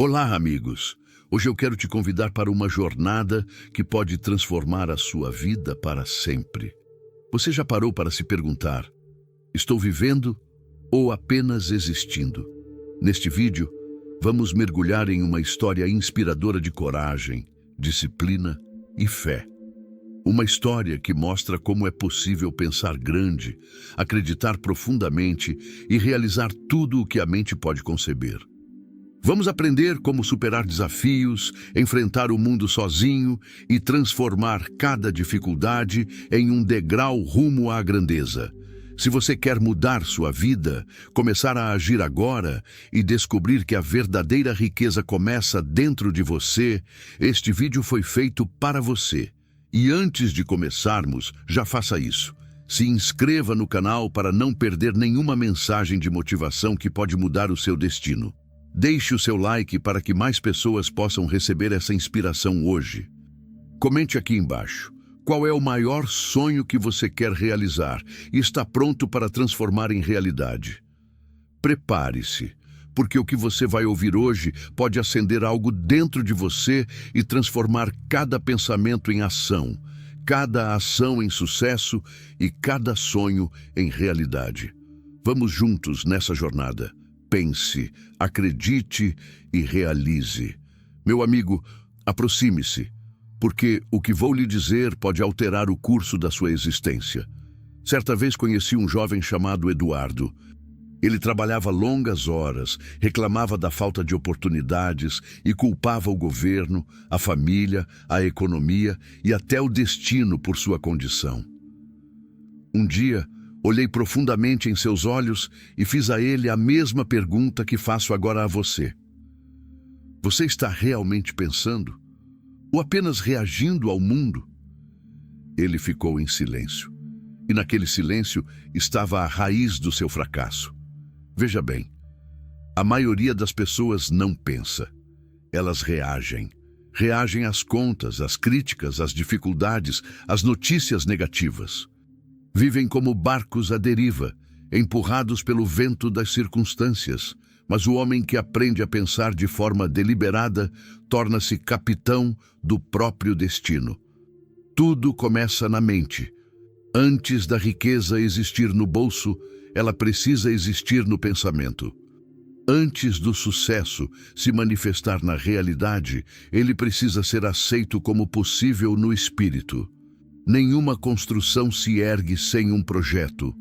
Olá, amigos! Hoje eu quero te convidar para uma jornada que pode transformar a sua vida para sempre. Você já parou para se perguntar: estou vivendo ou apenas existindo? Neste vídeo, vamos mergulhar em uma história inspiradora de coragem, disciplina e fé. Uma história que mostra como é possível pensar grande, acreditar profundamente e realizar tudo o que a mente pode conceber. Vamos aprender como superar desafios, enfrentar o mundo sozinho e transformar cada dificuldade em um degrau rumo à grandeza. Se você quer mudar sua vida, começar a agir agora e descobrir que a verdadeira riqueza começa dentro de você, este vídeo foi feito para você. E antes de começarmos, já faça isso. Se inscreva no canal para não perder nenhuma mensagem de motivação que pode mudar o seu destino. Deixe o seu like para que mais pessoas possam receber essa inspiração hoje. Comente aqui embaixo. Qual é o maior sonho que você quer realizar e está pronto para transformar em realidade? Prepare-se, porque o que você vai ouvir hoje pode acender algo dentro de você e transformar cada pensamento em ação, cada ação em sucesso e cada sonho em realidade. Vamos juntos nessa jornada. Pense, acredite e realize. Meu amigo, aproxime-se, porque o que vou lhe dizer pode alterar o curso da sua existência. Certa vez conheci um jovem chamado Eduardo. Ele trabalhava longas horas, reclamava da falta de oportunidades e culpava o governo, a família, a economia e até o destino por sua condição. Um dia, olhei profundamente em seus olhos e fiz a ele a mesma pergunta que faço agora a você. Você está realmente pensando? Ou apenas reagindo ao mundo? Ele ficou em silêncio. E naquele silêncio estava a raiz do seu fracasso. Veja bem, a maioria das pessoas não pensa. Elas reagem. Reagem às contas, às críticas, às dificuldades, às notícias negativas. Vivem como barcos à deriva, empurrados pelo vento das circunstâncias, mas o homem que aprende a pensar de forma deliberada torna-se capitão do próprio destino. Tudo começa na mente. Antes da riqueza existir no bolso, ela precisa existir no pensamento. Antes do sucesso se manifestar na realidade, ele precisa ser aceito como possível no espírito. Nenhuma construção se ergue sem um projeto.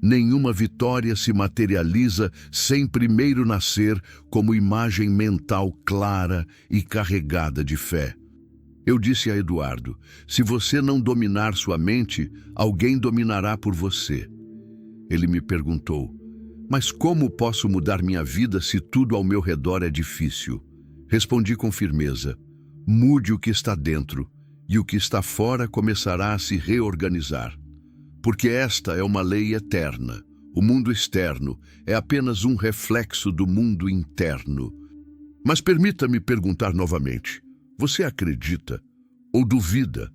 Nenhuma vitória se materializa sem primeiro nascer como imagem mental clara e carregada de fé. Eu disse a Eduardo: se você não dominar sua mente, alguém dominará por você. Ele me perguntou: mas como posso mudar minha vida se tudo ao meu redor é difícil? Respondi com firmeza: mude o que está dentro, e o que está fora começará a se reorganizar. Porque esta é uma lei eterna. O mundo externo é apenas um reflexo do mundo interno. Mas permita-me perguntar novamente: você acredita ou duvida?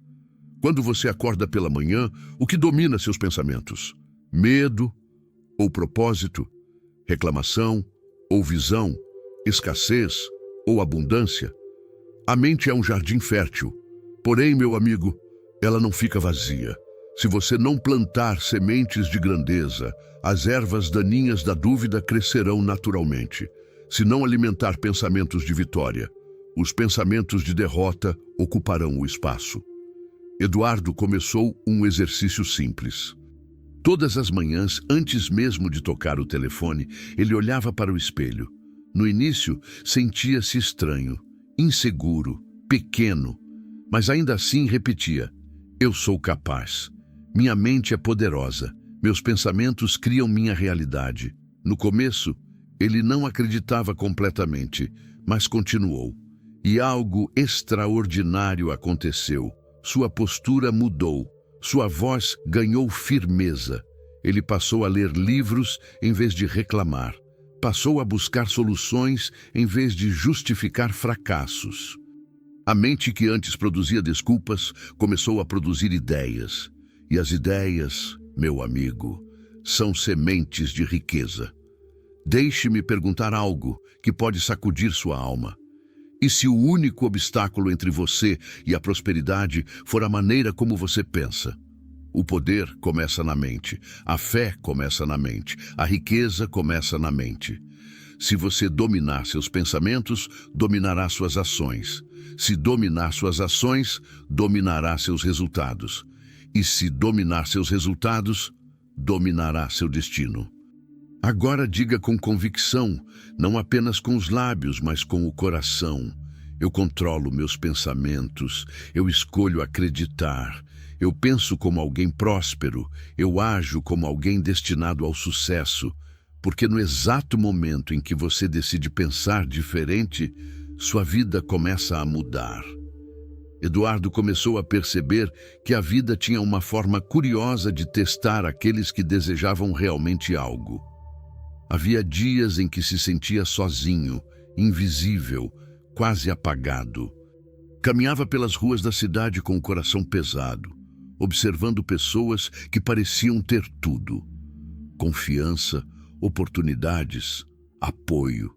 Quando você acorda pela manhã, o que domina seus pensamentos? Medo ou propósito? Reclamação ou visão? Escassez ou abundância? A mente é um jardim fértil. Porém, meu amigo, ela não fica vazia. Se você não plantar sementes de grandeza, as ervas daninhas da dúvida crescerão naturalmente. Se não alimentar pensamentos de vitória, os pensamentos de derrota ocuparão o espaço. Eduardo começou um exercício simples. Todas as manhãs, antes mesmo de tocar o telefone, ele olhava para o espelho. No início, sentia-se estranho, inseguro, pequeno, mas ainda assim repetia: eu sou capaz. Minha mente é poderosa. Meus pensamentos criam minha realidade. No começo, ele não acreditava completamente, mas continuou. E algo extraordinário aconteceu. Sua postura mudou. Sua voz ganhou firmeza. Ele passou a ler livros em vez de reclamar. Passou a buscar soluções em vez de justificar fracassos. A mente que antes produzia desculpas começou a produzir ideias. E as ideias, meu amigo, são sementes de riqueza. Deixe-me perguntar algo que pode sacudir sua alma. E se o único obstáculo entre você e a prosperidade for a maneira como você pensa? O poder começa na mente, a fé começa na mente, a riqueza começa na mente. Se você dominar seus pensamentos, dominará suas ações. Se dominar suas ações, dominará seus resultados. E se dominar seus resultados, dominará seu destino. Agora diga com convicção, não apenas com os lábios, mas com o coração. Eu controlo meus pensamentos, eu escolho acreditar. Eu penso como alguém próspero, eu ajo como alguém destinado ao sucesso, porque no exato momento em que você decide pensar diferente, sua vida começa a mudar. Eduardo começou a perceber que a vida tinha uma forma curiosa de testar aqueles que desejavam realmente algo. Havia dias em que se sentia sozinho, invisível, quase apagado. Caminhava pelas ruas da cidade com o coração pesado, observando pessoas que pareciam ter tudo: confiança, oportunidades, apoio.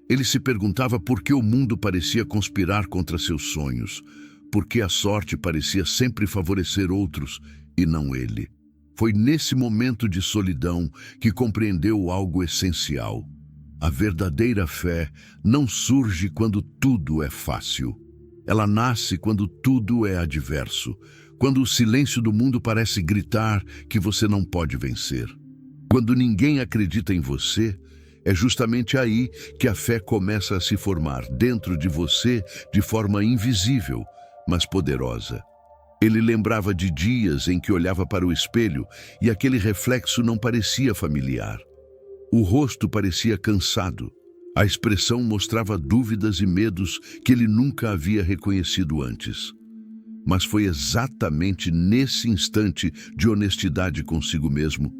Ele se perguntava por que o mundo parecia conspirar contra seus sonhos, por que a sorte parecia sempre favorecer outros e não ele. Foi nesse momento de solidão que compreendeu algo essencial. A verdadeira fé não surge quando tudo é fácil. Ela nasce quando tudo é adverso, quando o silêncio do mundo parece gritar que você não pode vencer. Quando ninguém acredita em você, é justamente aí que a fé começa a se formar dentro de você de forma invisível, mas poderosa. Ele lembrava de dias em que olhava para o espelho e aquele reflexo não parecia familiar. O rosto parecia cansado. A expressão mostrava dúvidas e medos que ele nunca havia reconhecido antes. Mas foi exatamente nesse instante de honestidade consigo mesmo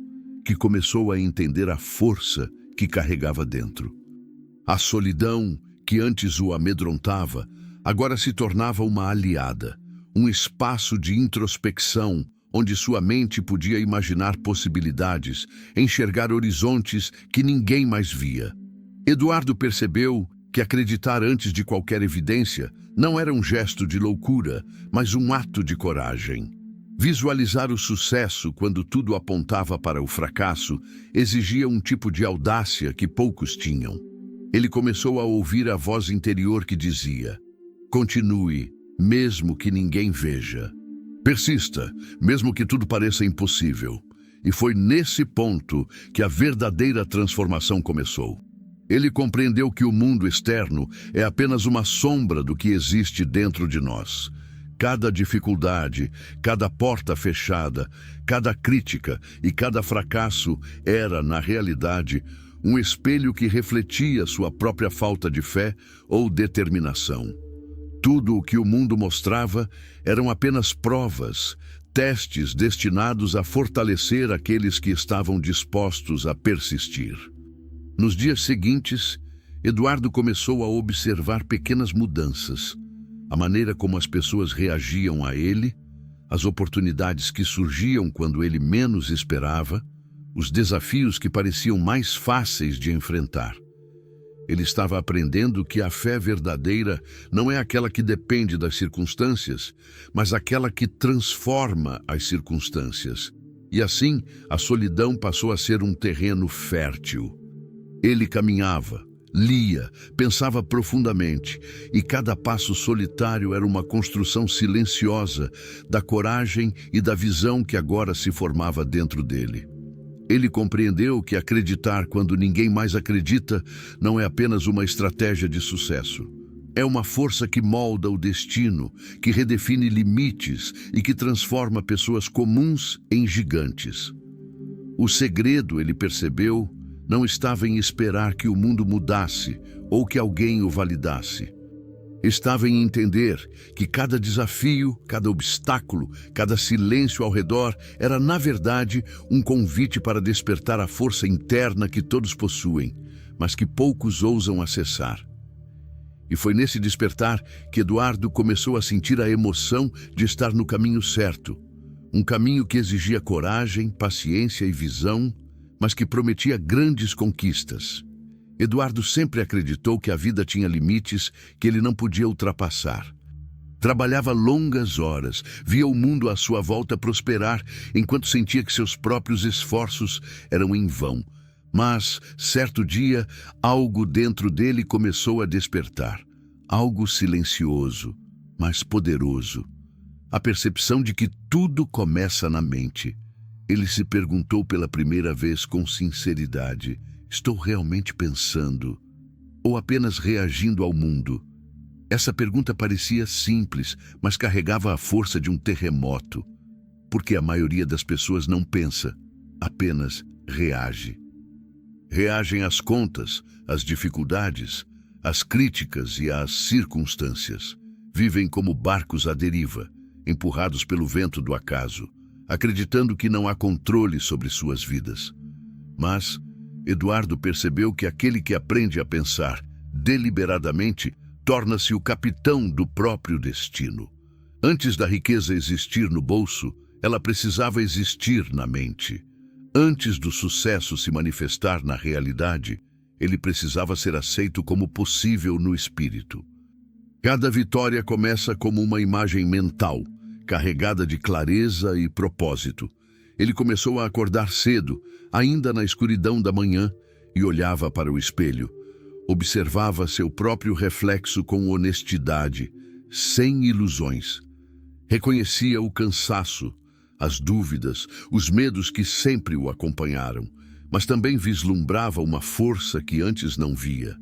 que começou a entender a força que carregava dentro. A solidão, que antes o amedrontava, agora se tornava uma aliada, um espaço de introspecção onde sua mente podia imaginar possibilidades, enxergar horizontes que ninguém mais via. Eduardo percebeu que acreditar antes de qualquer evidência não era um gesto de loucura, mas um ato de coragem. Visualizar o sucesso quando tudo apontava para o fracasso exigia um tipo de audácia que poucos tinham. Ele começou a ouvir a voz interior que dizia: continue, mesmo que ninguém veja. Persista, mesmo que tudo pareça impossível. E foi nesse ponto que a verdadeira transformação começou. Ele compreendeu que o mundo externo é apenas uma sombra do que existe dentro de nós. Cada dificuldade, cada porta fechada, cada crítica e cada fracasso era, na realidade, um espelho que refletia sua própria falta de fé ou determinação. Tudo o que o mundo mostrava eram apenas provas, testes destinados a fortalecer aqueles que estavam dispostos a persistir. Nos dias seguintes, Eduardo começou a observar pequenas mudanças. A maneira como as pessoas reagiam a ele, as oportunidades que surgiam quando ele menos esperava, os desafios que pareciam mais fáceis de enfrentar. Ele estava aprendendo que a fé verdadeira não é aquela que depende das circunstâncias, mas aquela que transforma as circunstâncias. E assim, a solidão passou a ser um terreno fértil. Ele caminhava, lia, pensava profundamente, e cada passo solitário era uma construção silenciosa da coragem e da visão que agora se formava dentro dele. Ele compreendeu que acreditar quando ninguém mais acredita não é apenas uma estratégia de sucesso. É uma força que molda o destino, que redefine limites e que transforma pessoas comuns em gigantes. O segredo, ele percebeu, não estava em esperar que o mundo mudasse ou que alguém o validasse. Estava em entender que cada desafio, cada obstáculo, cada silêncio ao redor era, na verdade, um convite para despertar a força interna que todos possuem, mas que poucos ousam acessar. E foi nesse despertar que Eduardo começou a sentir a emoção de estar no caminho certo, um caminho que exigia coragem, paciência e visão, mas que prometia grandes conquistas. Eduardo sempre acreditou que a vida tinha limites que ele não podia ultrapassar. Trabalhava longas horas, via o mundo à sua volta prosperar, enquanto sentia que seus próprios esforços eram em vão. Mas, certo dia, algo dentro dele começou a despertar. Algo silencioso, mas poderoso. A percepção de que tudo começa na mente. Ele se perguntou pela primeira vez com sinceridade: estou realmente pensando ou apenas reagindo ao mundo? Essa pergunta parecia simples, mas carregava a força de um terremoto. Porque a maioria das pessoas não pensa, apenas reage. Reagem às contas, às dificuldades, às críticas e às circunstâncias. Vivem como barcos à deriva, empurrados pelo vento do acaso, acreditando que não há controle sobre suas vidas. Mas Eduardo percebeu que aquele que aprende a pensar deliberadamente torna-se o capitão do próprio destino. Antes da riqueza existir no bolso, ela precisava existir na mente. Antes do sucesso se manifestar na realidade, ele precisava ser aceito como possível no espírito. Cada vitória começa como uma imagem mental, carregada de clareza e propósito. Ele começou a acordar cedo, ainda na escuridão da manhã, e olhava para o espelho. Observava seu próprio reflexo com honestidade, sem ilusões. Reconhecia o cansaço, as dúvidas, os medos que sempre o acompanharam, mas também vislumbrava uma força que antes não via.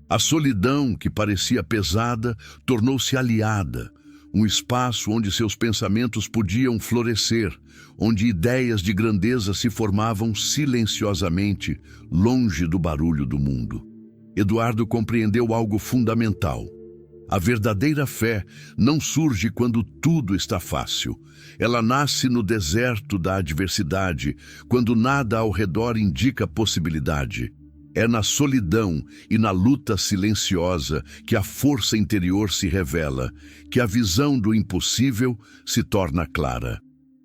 A solidão, que parecia pesada, tornou-se aliada, um espaço onde seus pensamentos podiam florescer, onde ideias de grandeza se formavam silenciosamente, longe do barulho do mundo. Eduardo compreendeu algo fundamental. A verdadeira fé não surge quando tudo está fácil. Ela nasce no deserto da adversidade, quando nada ao redor indica possibilidade. É na solidão e na luta silenciosa que a força interior se revela, que a visão do impossível se torna clara.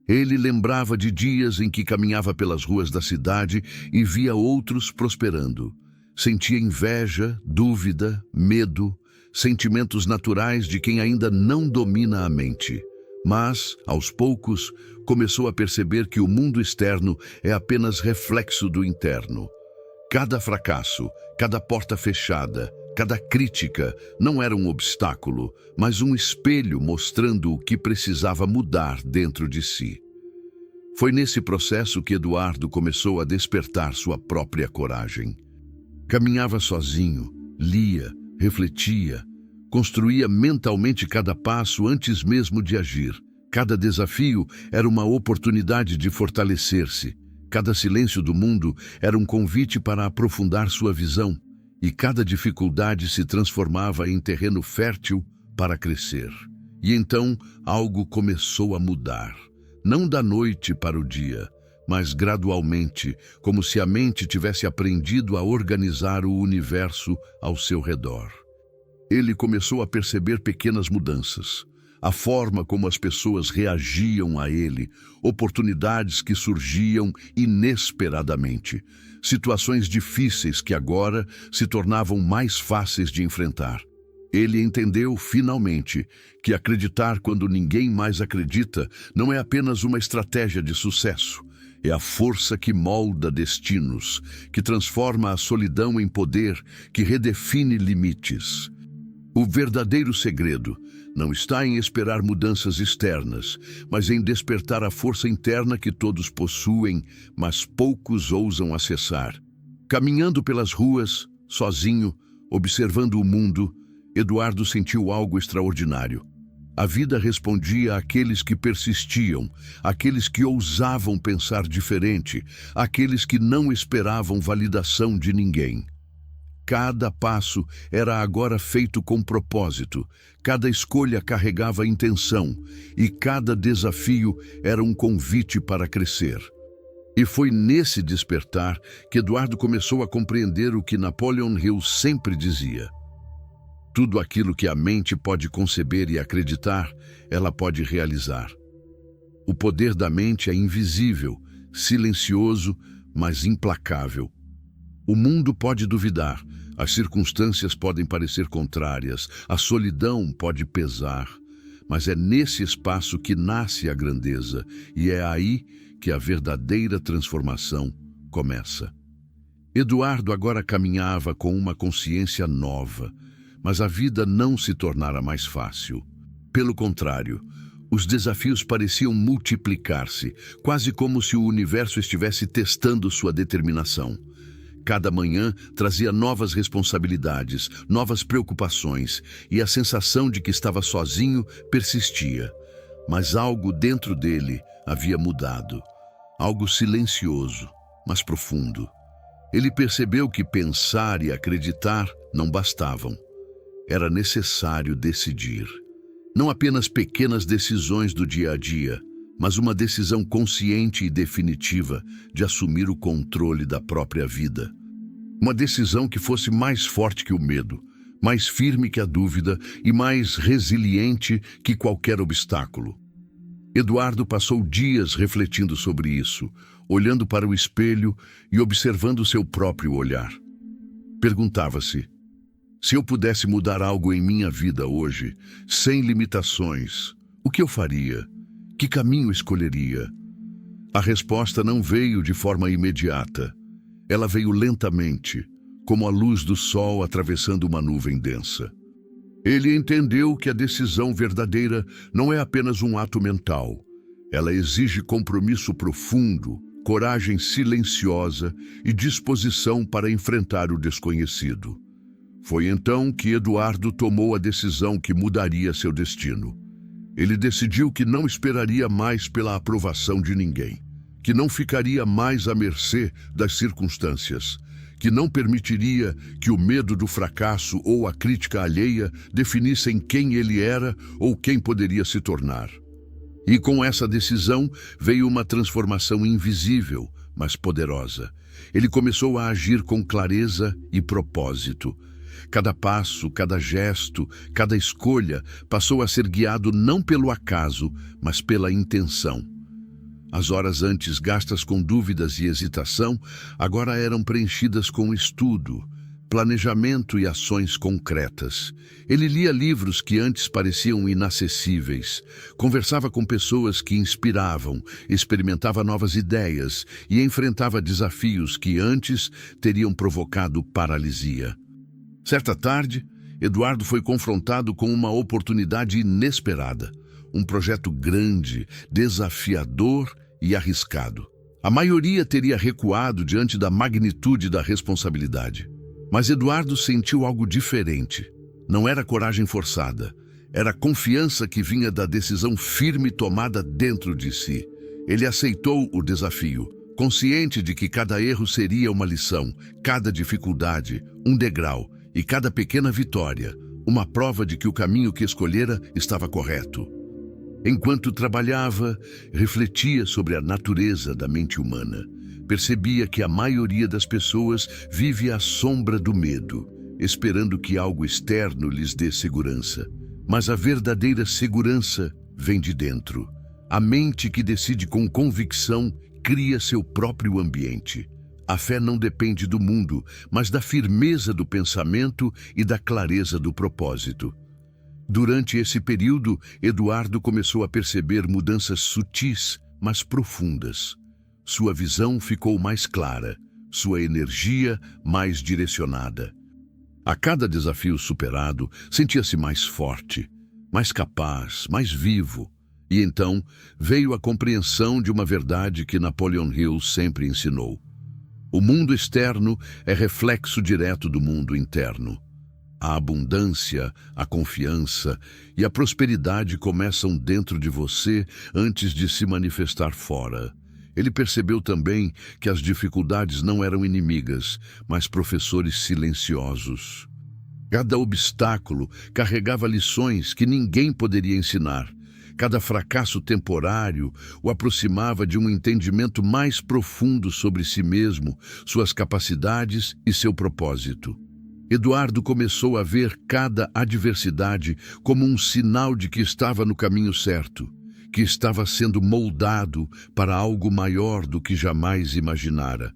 Ele lembrava de dias em que caminhava pelas ruas da cidade e via outros prosperando. Sentia inveja, dúvida, medo, sentimentos naturais de quem ainda não domina a mente. Mas, aos poucos, começou a perceber que o mundo externo é apenas reflexo do interno. Cada fracasso, cada porta fechada, cada crítica não era um obstáculo, mas um espelho mostrando o que precisava mudar dentro de si. Foi nesse processo que Eduardo começou a despertar sua própria coragem. Caminhava sozinho, lia, refletia, construía mentalmente cada passo antes mesmo de agir. Cada desafio era uma oportunidade de fortalecer-se. Cada silêncio do mundo era um convite para aprofundar sua visão, e cada dificuldade se transformava em terreno fértil para crescer. E então algo começou a mudar, não da noite para o dia, mas gradualmente, como se a mente tivesse aprendido a organizar o universo ao seu redor. Ele começou a perceber pequenas mudanças. A forma como as pessoas reagiam a ele, oportunidades que surgiam inesperadamente, situações difíceis que agora se tornavam mais fáceis de enfrentar. Ele entendeu, finalmente, que acreditar quando ninguém mais acredita não é apenas uma estratégia de sucesso. É a força que molda destinos, que transforma a solidão em poder, que redefine limites. O verdadeiro segredo não está em esperar mudanças externas, mas em despertar a força interna que todos possuem, mas poucos ousam acessar. Caminhando pelas ruas, sozinho, observando o mundo, Eduardo sentiu algo extraordinário. A vida respondia àqueles que persistiam, àqueles que ousavam pensar diferente, àqueles que não esperavam validação de ninguém. Cada passo era agora feito com propósito, cada escolha carregava intenção e cada desafio era um convite para crescer. E foi nesse despertar que Eduardo começou a compreender o que Napoleon Hill sempre dizia. Tudo aquilo que a mente pode conceber e acreditar, ela pode realizar. O poder da mente é invisível, silencioso, mas implacável. O mundo pode duvidar, as circunstâncias podem parecer contrárias, a solidão pode pesar, mas é nesse espaço que nasce a grandeza e é aí que a verdadeira transformação começa. Eduardo agora caminhava com uma consciência nova, mas a vida não se tornara mais fácil. Pelo contrário, os desafios pareciam multiplicar-se, quase como se o universo estivesse testando sua determinação. Cada manhã trazia novas responsabilidades, novas preocupações, e a sensação de que estava sozinho persistia. Mas algo dentro dele havia mudado. Algo silencioso, mas profundo. Ele percebeu que pensar e acreditar não bastavam. Era necessário decidir. Não apenas pequenas decisões do dia a dia, mas uma decisão consciente e definitiva de assumir o controle da própria vida. Uma decisão que fosse mais forte que o medo, mais firme que a dúvida e mais resiliente que qualquer obstáculo. Eduardo passou dias refletindo sobre isso, olhando para o espelho e observando seu próprio olhar. Perguntava-se: se eu pudesse mudar algo em minha vida hoje, sem limitações, o que eu faria? Que caminho escolheria? A resposta não veio de forma imediata. Ela veio lentamente, como a luz do sol atravessando uma nuvem densa. Ele entendeu que a decisão verdadeira não é apenas um ato mental. Ela exige compromisso profundo, coragem silenciosa e disposição para enfrentar o desconhecido. Foi então que Eduardo tomou a decisão que mudaria seu destino. Ele decidiu que não esperaria mais pela aprovação de ninguém, que não ficaria mais à mercê das circunstâncias, que não permitiria que o medo do fracasso ou a crítica alheia definissem quem ele era ou quem poderia se tornar. E com essa decisão veio uma transformação invisível, mas poderosa. Ele começou a agir com clareza e propósito. Cada passo, cada gesto, cada escolha passou a ser guiado não pelo acaso, mas pela intenção. As horas antes gastas com dúvidas e hesitação, agora eram preenchidas com estudo, planejamento e ações concretas. Ele lia livros que antes pareciam inacessíveis, conversava com pessoas que inspiravam, experimentava novas ideias e enfrentava desafios que antes teriam provocado paralisia. Certa tarde, Eduardo foi confrontado com uma oportunidade inesperada. Um projeto grande, desafiador e arriscado. A maioria teria recuado diante da magnitude da responsabilidade. Mas Eduardo sentiu algo diferente. Não era coragem forçada. Era confiança que vinha da decisão firme tomada dentro de si. Ele aceitou o desafio, consciente de que cada erro seria uma lição, cada dificuldade, um degrau, e cada pequena vitória, uma prova de que o caminho que escolhera estava correto. Enquanto trabalhava, refletia sobre a natureza da mente humana. Percebia que a maioria das pessoas vive à sombra do medo, esperando que algo externo lhes dê segurança. Mas a verdadeira segurança vem de dentro. A mente que decide com convicção cria seu próprio ambiente. A fé não depende do mundo, mas da firmeza do pensamento e da clareza do propósito. Durante esse período, Eduardo começou a perceber mudanças sutis, mas profundas. Sua visão ficou mais clara, sua energia mais direcionada. A cada desafio superado, sentia-se mais forte, mais capaz, mais vivo. E então veio a compreensão de uma verdade que Napoleon Hill sempre ensinou. O mundo externo é reflexo direto do mundo interno. A abundância, a confiança e a prosperidade começam dentro de você antes de se manifestar fora. Ele percebeu também que as dificuldades não eram inimigas, mas professores silenciosos. Cada obstáculo carregava lições que ninguém poderia ensinar. Cada fracasso temporário o aproximava de um entendimento mais profundo sobre si mesmo, suas capacidades e seu propósito. Eduardo começou a ver cada adversidade como um sinal de que estava no caminho certo, que estava sendo moldado para algo maior do que jamais imaginara.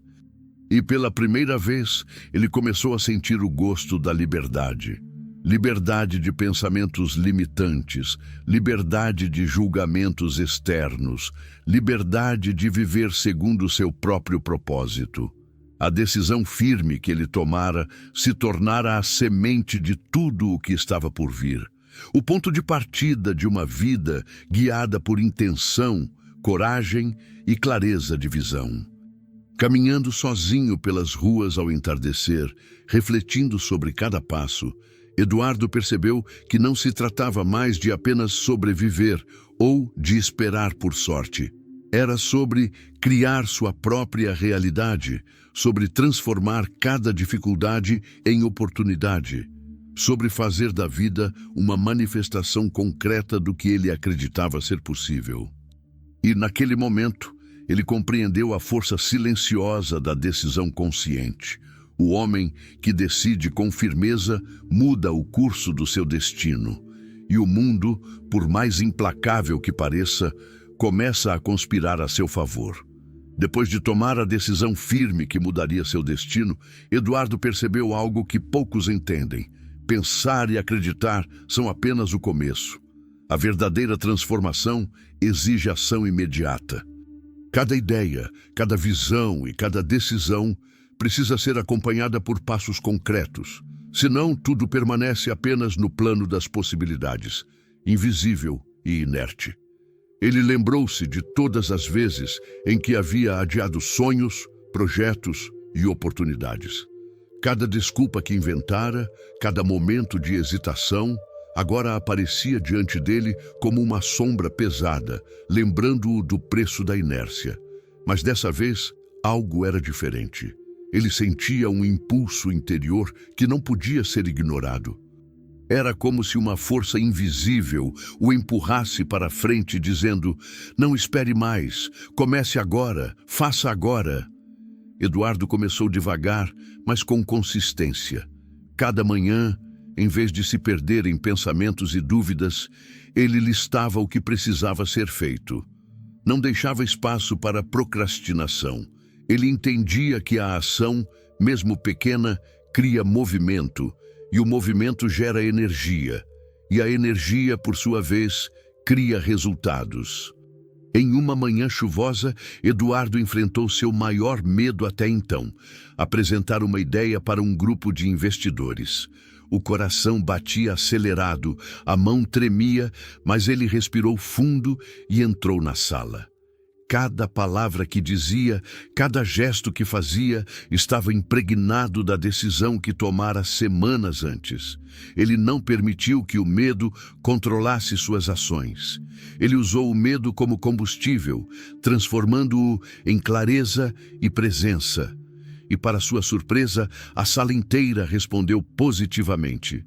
E pela primeira vez, ele começou a sentir o gosto da liberdade. Liberdade de pensamentos limitantes, liberdade de julgamentos externos, liberdade de viver segundo seu próprio propósito. A decisão firme que ele tomara se tornara a semente de tudo o que estava por vir. O ponto de partida de uma vida guiada por intenção, coragem e clareza de visão. Caminhando sozinho pelas ruas ao entardecer, refletindo sobre cada passo, Eduardo percebeu que não se tratava mais de apenas sobreviver ou de esperar por sorte. Era sobre criar sua própria realidade, sobre transformar cada dificuldade em oportunidade, sobre fazer da vida uma manifestação concreta do que ele acreditava ser possível. E naquele momento, ele compreendeu a força silenciosa da decisão consciente. O homem que decide com firmeza muda o curso do seu destino. E o mundo, por mais implacável que pareça, começa a conspirar a seu favor. Depois de tomar a decisão firme que mudaria seu destino, Eduardo percebeu algo que poucos entendem. Pensar e acreditar são apenas o começo. A verdadeira transformação exige ação imediata. Cada ideia, cada visão e cada decisão precisa ser acompanhada por passos concretos. Senão, tudo permanece apenas no plano das possibilidades, invisível e inerte. Ele lembrou-se de todas as vezes em que havia adiado sonhos, projetos e oportunidades. Cada desculpa que inventara, cada momento de hesitação, agora aparecia diante dele como uma sombra pesada, lembrando-o do preço da inércia. Mas dessa vez, algo era diferente. Ele sentia um impulso interior que não podia ser ignorado. Era como se uma força invisível o empurrasse para frente, dizendo: "Não espere mais, comece agora, faça agora." Eduardo começou devagar, mas com consistência. Cada manhã, em vez de se perder em pensamentos e dúvidas, ele listava o que precisava ser feito. Não deixava espaço para procrastinação. Ele entendia que a ação, mesmo pequena, cria movimento, e o movimento gera energia, e a energia, por sua vez, cria resultados. Em uma manhã chuvosa, Eduardo enfrentou seu maior medo até então: apresentar uma ideia para um grupo de investidores. O coração batia acelerado, a mão tremia, mas ele respirou fundo e entrou na sala. Cada palavra que dizia, cada gesto que fazia, estava impregnado da decisão que tomara semanas antes. Ele não permitiu que o medo controlasse suas ações. Ele usou o medo como combustível, transformando-o em clareza e presença. E, para sua surpresa, a sala inteira respondeu positivamente.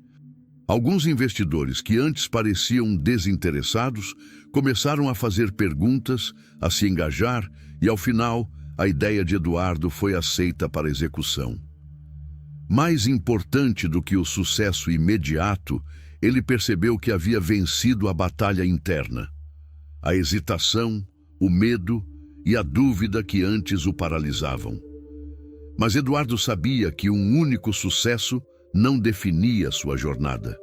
Alguns investidores que antes pareciam desinteressados começaram a fazer perguntas, a se engajar e, ao final, a ideia de Eduardo foi aceita para execução. Mais importante do que o sucesso imediato, ele percebeu que havia vencido a batalha interna. A hesitação, o medo e a dúvida que antes o paralisavam. Mas Eduardo sabia que um único sucesso não definia sua jornada.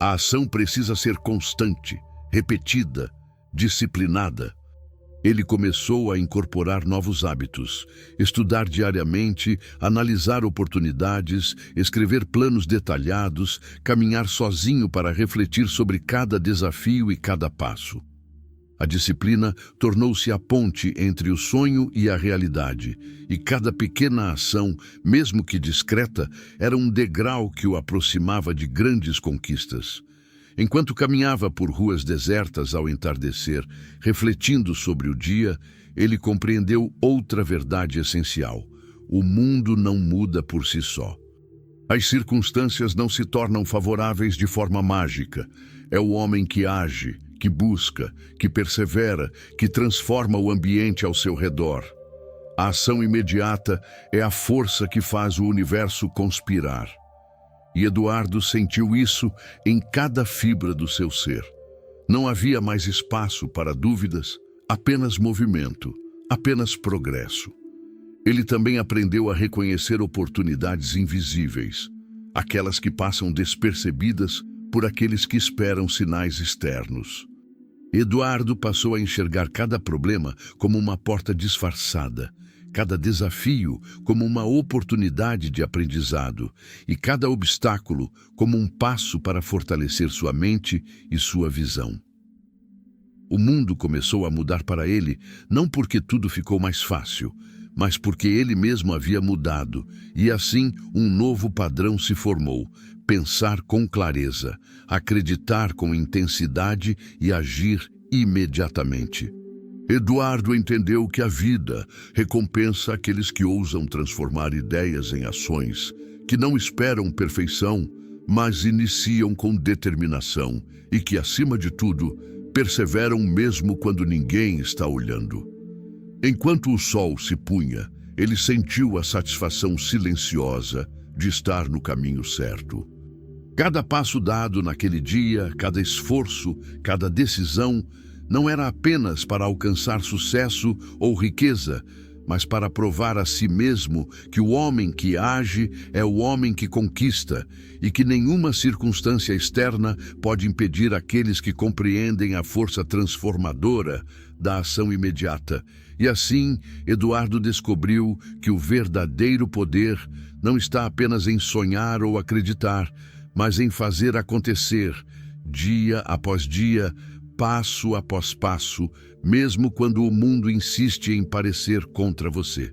A ação precisa ser constante, repetida, disciplinada. Ele começou a incorporar novos hábitos, estudar diariamente, analisar oportunidades, escrever planos detalhados, caminhar sozinho para refletir sobre cada desafio e cada passo. A disciplina tornou-se a ponte entre o sonho e a realidade, e cada pequena ação, mesmo que discreta, era um degrau que o aproximava de grandes conquistas. Enquanto caminhava por ruas desertas ao entardecer, refletindo sobre o dia, ele compreendeu outra verdade essencial: o mundo não muda por si só. As circunstâncias não se tornam favoráveis de forma mágica. É o homem que age, que busca, que persevera, que transforma o ambiente ao seu redor. A ação imediata é a força que faz o universo conspirar. E Eduardo sentiu isso em cada fibra do seu ser. Não havia mais espaço para dúvidas, apenas movimento, apenas progresso. Ele também aprendeu a reconhecer oportunidades invisíveis, aquelas que passam despercebidas por aqueles que esperam sinais externos. Eduardo passou a enxergar cada problema como uma porta disfarçada, cada desafio como uma oportunidade de aprendizado e cada obstáculo como um passo para fortalecer sua mente e sua visão. O mundo começou a mudar para ele, não porque tudo ficou mais fácil, mas porque ele mesmo havia mudado, e assim um novo padrão se formou: pensar com clareza, acreditar com intensidade e agir imediatamente. Eduardo entendeu que a vida recompensa aqueles que ousam transformar ideias em ações, que não esperam perfeição, mas iniciam com determinação e que, acima de tudo, perseveram mesmo quando ninguém está olhando. Enquanto o sol se punha, ele sentiu a satisfação silenciosa de estar no caminho certo. Cada passo dado naquele dia, cada esforço, cada decisão, não era apenas para alcançar sucesso ou riqueza, mas para provar a si mesmo que o homem que age é o homem que conquista e que nenhuma circunstância externa pode impedir aqueles que compreendem a força transformadora da ação imediata. E assim, Eduardo descobriu que o verdadeiro poder não está apenas em sonhar ou acreditar, mas em fazer acontecer, dia após dia, passo após passo, mesmo quando o mundo insiste em parecer contra você.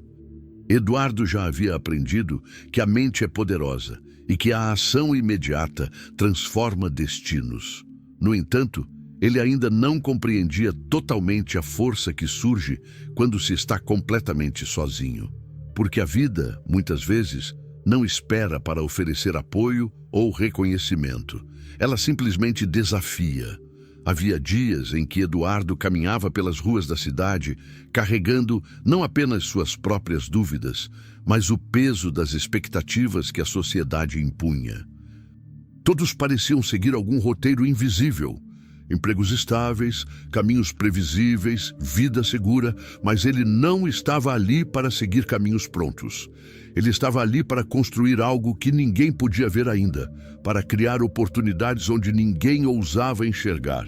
Eduardo já havia aprendido que a mente é poderosa e que a ação imediata transforma destinos. No entanto, ele ainda não compreendia totalmente a força que surge quando se está completamente sozinho. Porque a vida, muitas vezes, não espera para oferecer apoio ou reconhecimento. Ela simplesmente desafia. Havia dias em que Eduardo caminhava pelas ruas da cidade, carregando não apenas suas próprias dúvidas, mas o peso das expectativas que a sociedade impunha. Todos pareciam seguir algum roteiro invisível. Empregos estáveis, caminhos previsíveis, vida segura, mas ele não estava ali para seguir caminhos prontos. Ele estava ali para construir algo que ninguém podia ver ainda, para criar oportunidades onde ninguém ousava enxergar,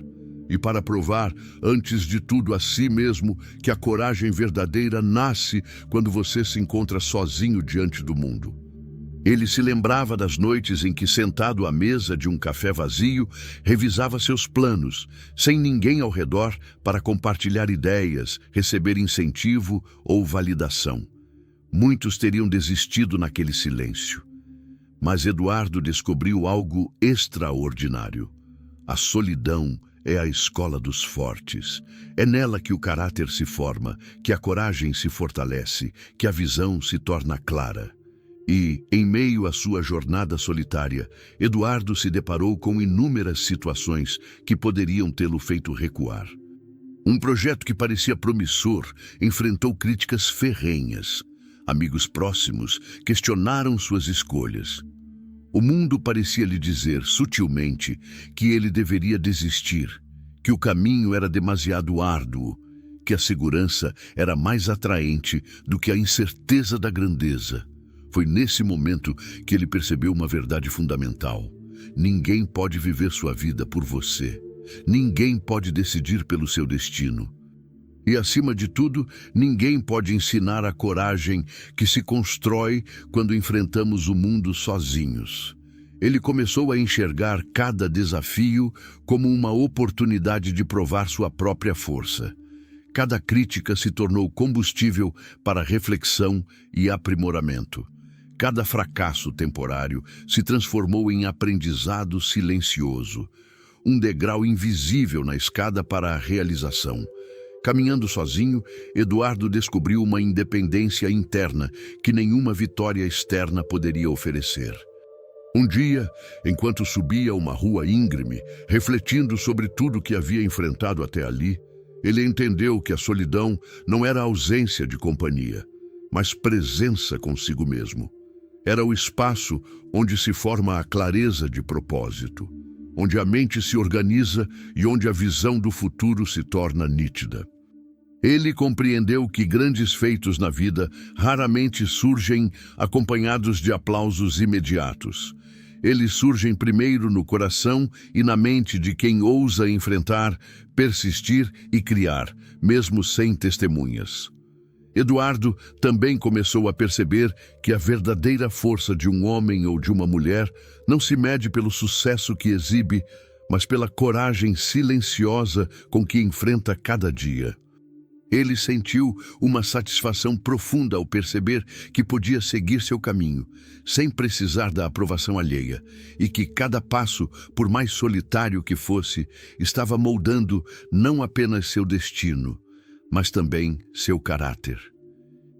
e para provar, antes de tudo, a si mesmo que a coragem verdadeira nasce quando você se encontra sozinho diante do mundo. Ele se lembrava das noites em que, sentado à mesa de um café vazio, revisava seus planos, sem ninguém ao redor para compartilhar ideias, receber incentivo ou validação. Muitos teriam desistido naquele silêncio. Mas Eduardo descobriu algo extraordinário. A solidão é a escola dos fortes. É nela que o caráter se forma, que a coragem se fortalece, que a visão se torna clara. E, em meio à sua jornada solitária, Eduardo se deparou com inúmeras situações que poderiam tê-lo feito recuar. Um projeto que parecia promissor enfrentou críticas ferrenhas. Amigos próximos questionaram suas escolhas. O mundo parecia lhe dizer, sutilmente, que ele deveria desistir, que o caminho era demasiado árduo, que a segurança era mais atraente do que a incerteza da grandeza. Foi nesse momento que ele percebeu uma verdade fundamental. Ninguém pode viver sua vida por você. Ninguém pode decidir pelo seu destino. E, acima de tudo, ninguém pode ensinar a coragem que se constrói quando enfrentamos o mundo sozinhos. Ele começou a enxergar cada desafio como uma oportunidade de provar sua própria força. Cada crítica se tornou combustível para reflexão e aprimoramento. Cada fracasso temporário se transformou em aprendizado silencioso, um degrau invisível na escada para a realização. Caminhando sozinho, Eduardo descobriu uma independência interna que nenhuma vitória externa poderia oferecer. Um dia, enquanto subia uma rua íngreme, refletindo sobre tudo que havia enfrentado até ali, ele entendeu que a solidão não era ausência de companhia, mas presença consigo mesmo. Era o espaço onde se forma a clareza de propósito, onde a mente se organiza e onde a visão do futuro se torna nítida. Ele compreendeu que grandes feitos na vida raramente surgem acompanhados de aplausos imediatos. Eles surgem primeiro no coração e na mente de quem ousa enfrentar, persistir e criar, mesmo sem testemunhas. Eduardo também começou a perceber que a verdadeira força de um homem ou de uma mulher não se mede pelo sucesso que exibe, mas pela coragem silenciosa com que enfrenta cada dia. Ele sentiu uma satisfação profunda ao perceber que podia seguir seu caminho, sem precisar da aprovação alheia, e que cada passo, por mais solitário que fosse, estava moldando não apenas seu destino, mas também seu caráter.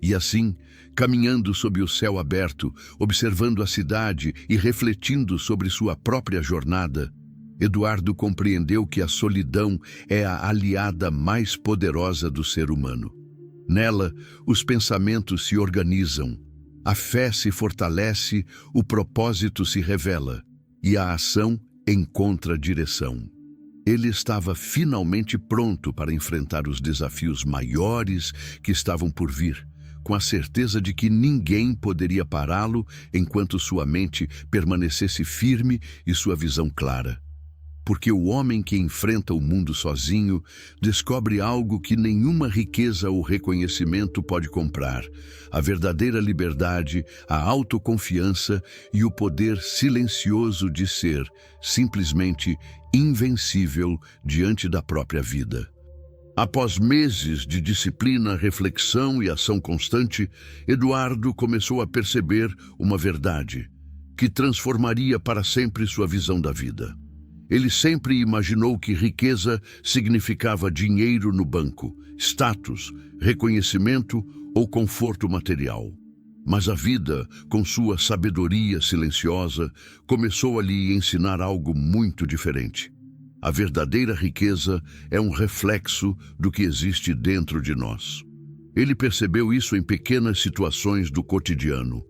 E assim, caminhando sob o céu aberto, observando a cidade e refletindo sobre sua própria jornada, Eduardo compreendeu que a solidão é a aliada mais poderosa do ser humano. Nela, os pensamentos se organizam, a fé se fortalece, o propósito se revela e a ação encontra direção. Ele estava finalmente pronto para enfrentar os desafios maiores que estavam por vir, com a certeza de que ninguém poderia pará-lo enquanto sua mente permanecesse firme e sua visão clara. Porque o homem que enfrenta o mundo sozinho descobre algo que nenhuma riqueza ou reconhecimento pode comprar: a verdadeira liberdade, a autoconfiança e o poder silencioso de ser simplesmente invencível diante da própria vida. Após meses de disciplina, reflexão e ação constante, Eduardo começou a perceber uma verdade que transformaria para sempre sua visão da vida. Ele sempre imaginou que riqueza significava dinheiro no banco, status, reconhecimento ou conforto material. Mas a vida, com sua sabedoria silenciosa, começou a lhe ensinar algo muito diferente. A verdadeira riqueza é um reflexo do que existe dentro de nós. Ele percebeu isso em pequenas situações do cotidiano.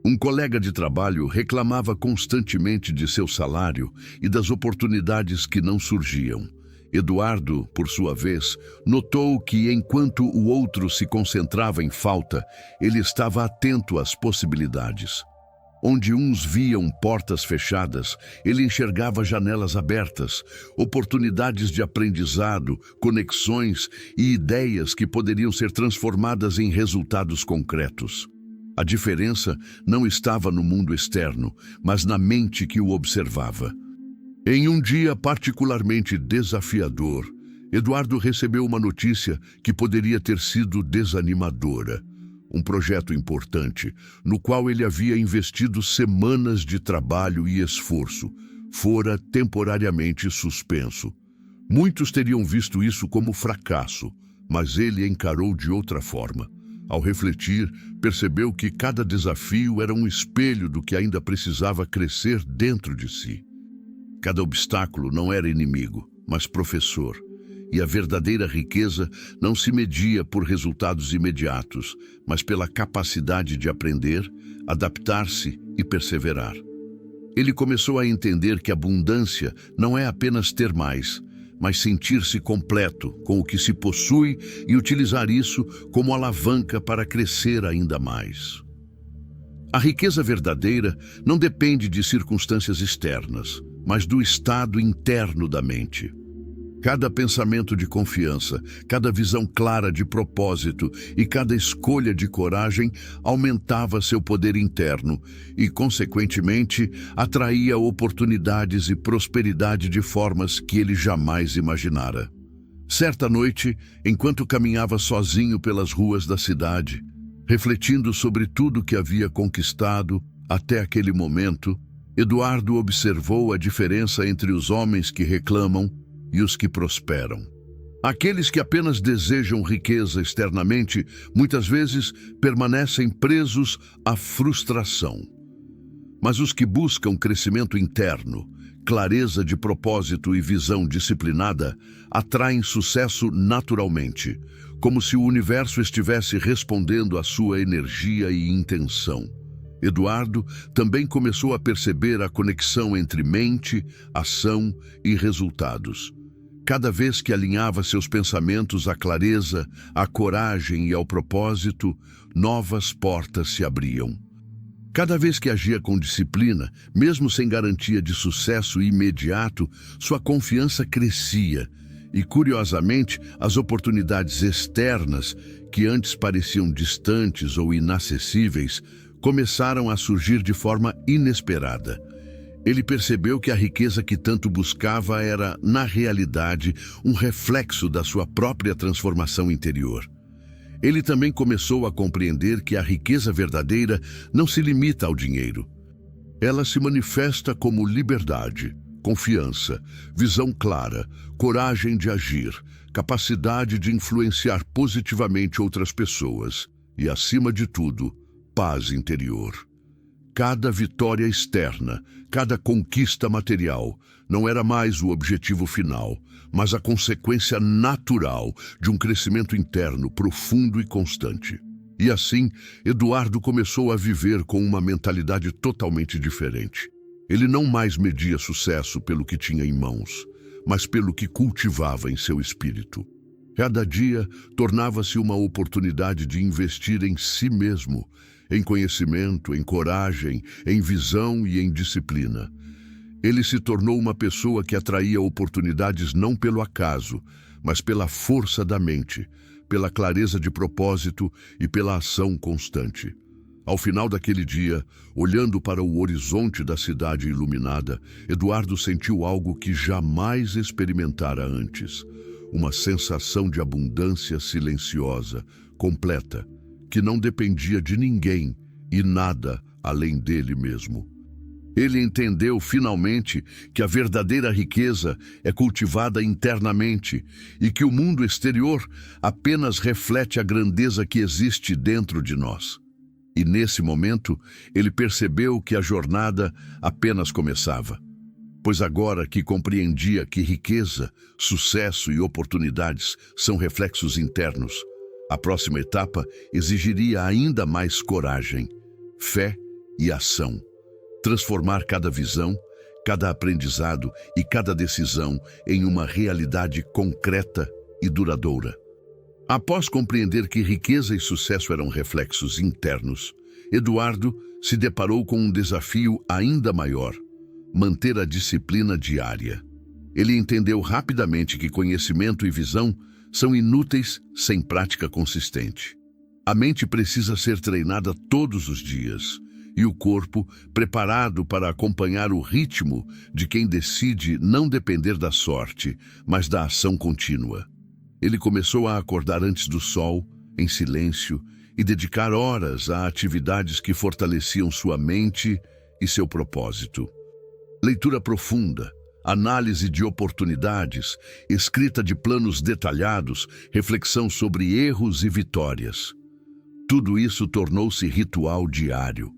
Um colega de trabalho reclamava constantemente de seu salário e das oportunidades que não surgiam. Eduardo, por sua vez, notou que enquanto o outro se concentrava em falta, ele estava atento às possibilidades. Onde uns viam portas fechadas, ele enxergava janelas abertas, oportunidades de aprendizado, conexões e ideias que poderiam ser transformadas em resultados concretos. A diferença não estava no mundo externo, mas na mente que o observava. Em um dia particularmente desafiador, Eduardo recebeu uma notícia que poderia ter sido desanimadora. Um projeto importante, no qual ele havia investido semanas de trabalho e esforço, fora temporariamente suspenso. Muitos teriam visto isso como fracasso, mas ele encarou de outra forma. Ao refletir, percebeu que cada desafio era um espelho do que ainda precisava crescer dentro de si. Cada obstáculo não era inimigo, mas professor. E a verdadeira riqueza não se media por resultados imediatos, mas pela capacidade de aprender, adaptar-se e perseverar. Ele começou a entender que abundância não é apenas ter mais, mas sentir-se completo com o que se possui e utilizar isso como alavanca para crescer ainda mais. A riqueza verdadeira não depende de circunstâncias externas, mas do estado interno da mente. Cada pensamento de confiança, cada visão clara de propósito e cada escolha de coragem aumentava seu poder interno e, consequentemente, atraía oportunidades e prosperidade de formas que ele jamais imaginara. Certa noite, enquanto caminhava sozinho pelas ruas da cidade, refletindo sobre tudo que havia conquistado até aquele momento, Eduardo observou a diferença entre os homens que reclamam e os que prosperam. Aqueles que apenas desejam riqueza externamente, muitas vezes permanecem presos à frustração. Mas os que buscam crescimento interno, clareza de propósito e visão disciplinada, atraem sucesso naturalmente, como se o universo estivesse respondendo à sua energia e intenção. Eduardo também começou a perceber a conexão entre mente, ação e resultados. Cada vez que alinhava seus pensamentos à clareza, à coragem e ao propósito, novas portas se abriam. Cada vez que agia com disciplina, mesmo sem garantia de sucesso imediato, sua confiança crescia e, curiosamente, as oportunidades externas, que antes pareciam distantes ou inacessíveis, começaram a surgir de forma inesperada. Ele percebeu que a riqueza que tanto buscava era, na realidade, um reflexo da sua própria transformação interior. Ele também começou a compreender que a riqueza verdadeira não se limita ao dinheiro. Ela se manifesta como liberdade, confiança, visão clara, coragem de agir, capacidade de influenciar positivamente outras pessoas e, acima de tudo, paz interior. Cada vitória externa, cada conquista material, não era mais o objetivo final, mas a consequência natural de um crescimento interno profundo e constante. E assim, Eduardo começou a viver com uma mentalidade totalmente diferente. Ele não mais media sucesso pelo que tinha em mãos, mas pelo que cultivava em seu espírito. Cada dia tornava-se uma oportunidade de investir em si mesmo, em conhecimento, em coragem, em visão e em disciplina. Ele se tornou uma pessoa que atraía oportunidades não pelo acaso, mas pela força da mente, pela clareza de propósito e pela ação constante. Ao final daquele dia, olhando para o horizonte da cidade iluminada, Eduardo sentiu algo que jamais experimentara antes. Uma sensação de abundância silenciosa, completa, que não dependia de ninguém e nada além dele mesmo. Ele entendeu finalmente que a verdadeira riqueza é cultivada internamente e que o mundo exterior apenas reflete a grandeza que existe dentro de nós. E nesse momento, ele percebeu que a jornada apenas começava. Pois agora que compreendia que riqueza, sucesso e oportunidades são reflexos internos, a próxima etapa exigiria ainda mais coragem, fé e ação. Transformar cada visão, cada aprendizado e cada decisão em uma realidade concreta e duradoura. Após compreender que riqueza e sucesso eram reflexos internos, Eduardo se deparou com um desafio ainda maior: manter a disciplina diária. Ele entendeu rapidamente que conhecimento e visão são inúteis sem prática consistente. A mente precisa ser treinada todos os dias, e o corpo preparado para acompanhar o ritmo de quem decide não depender da sorte, mas da ação contínua. Ele começou a acordar antes do sol, em silêncio, e dedicar horas a atividades que fortaleciam sua mente e seu propósito. Leitura profunda, análise de oportunidades, escrita de planos detalhados, reflexão sobre erros e vitórias. Tudo isso tornou-se ritual diário.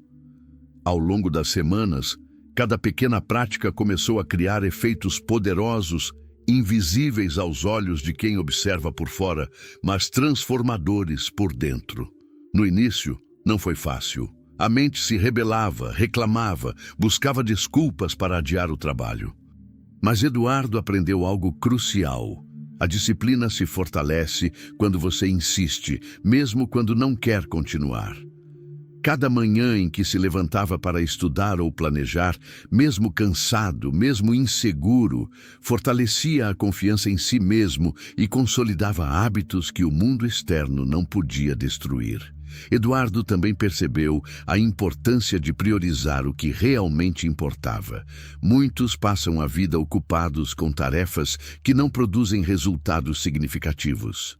Ao longo das semanas, cada pequena prática começou a criar efeitos poderosos, invisíveis aos olhos de quem observa por fora, mas transformadores por dentro. No início, não foi fácil. A mente se rebelava, reclamava, buscava desculpas para adiar o trabalho. Mas Eduardo aprendeu algo crucial. A disciplina se fortalece quando você insiste, mesmo quando não quer continuar. Cada manhã em que se levantava para estudar ou planejar, mesmo cansado, mesmo inseguro, fortalecia a confiança em si mesmo e consolidava hábitos que o mundo externo não podia destruir. Eduardo também percebeu a importância de priorizar o que realmente importava. Muitos passam a vida ocupados com tarefas que não produzem resultados significativos.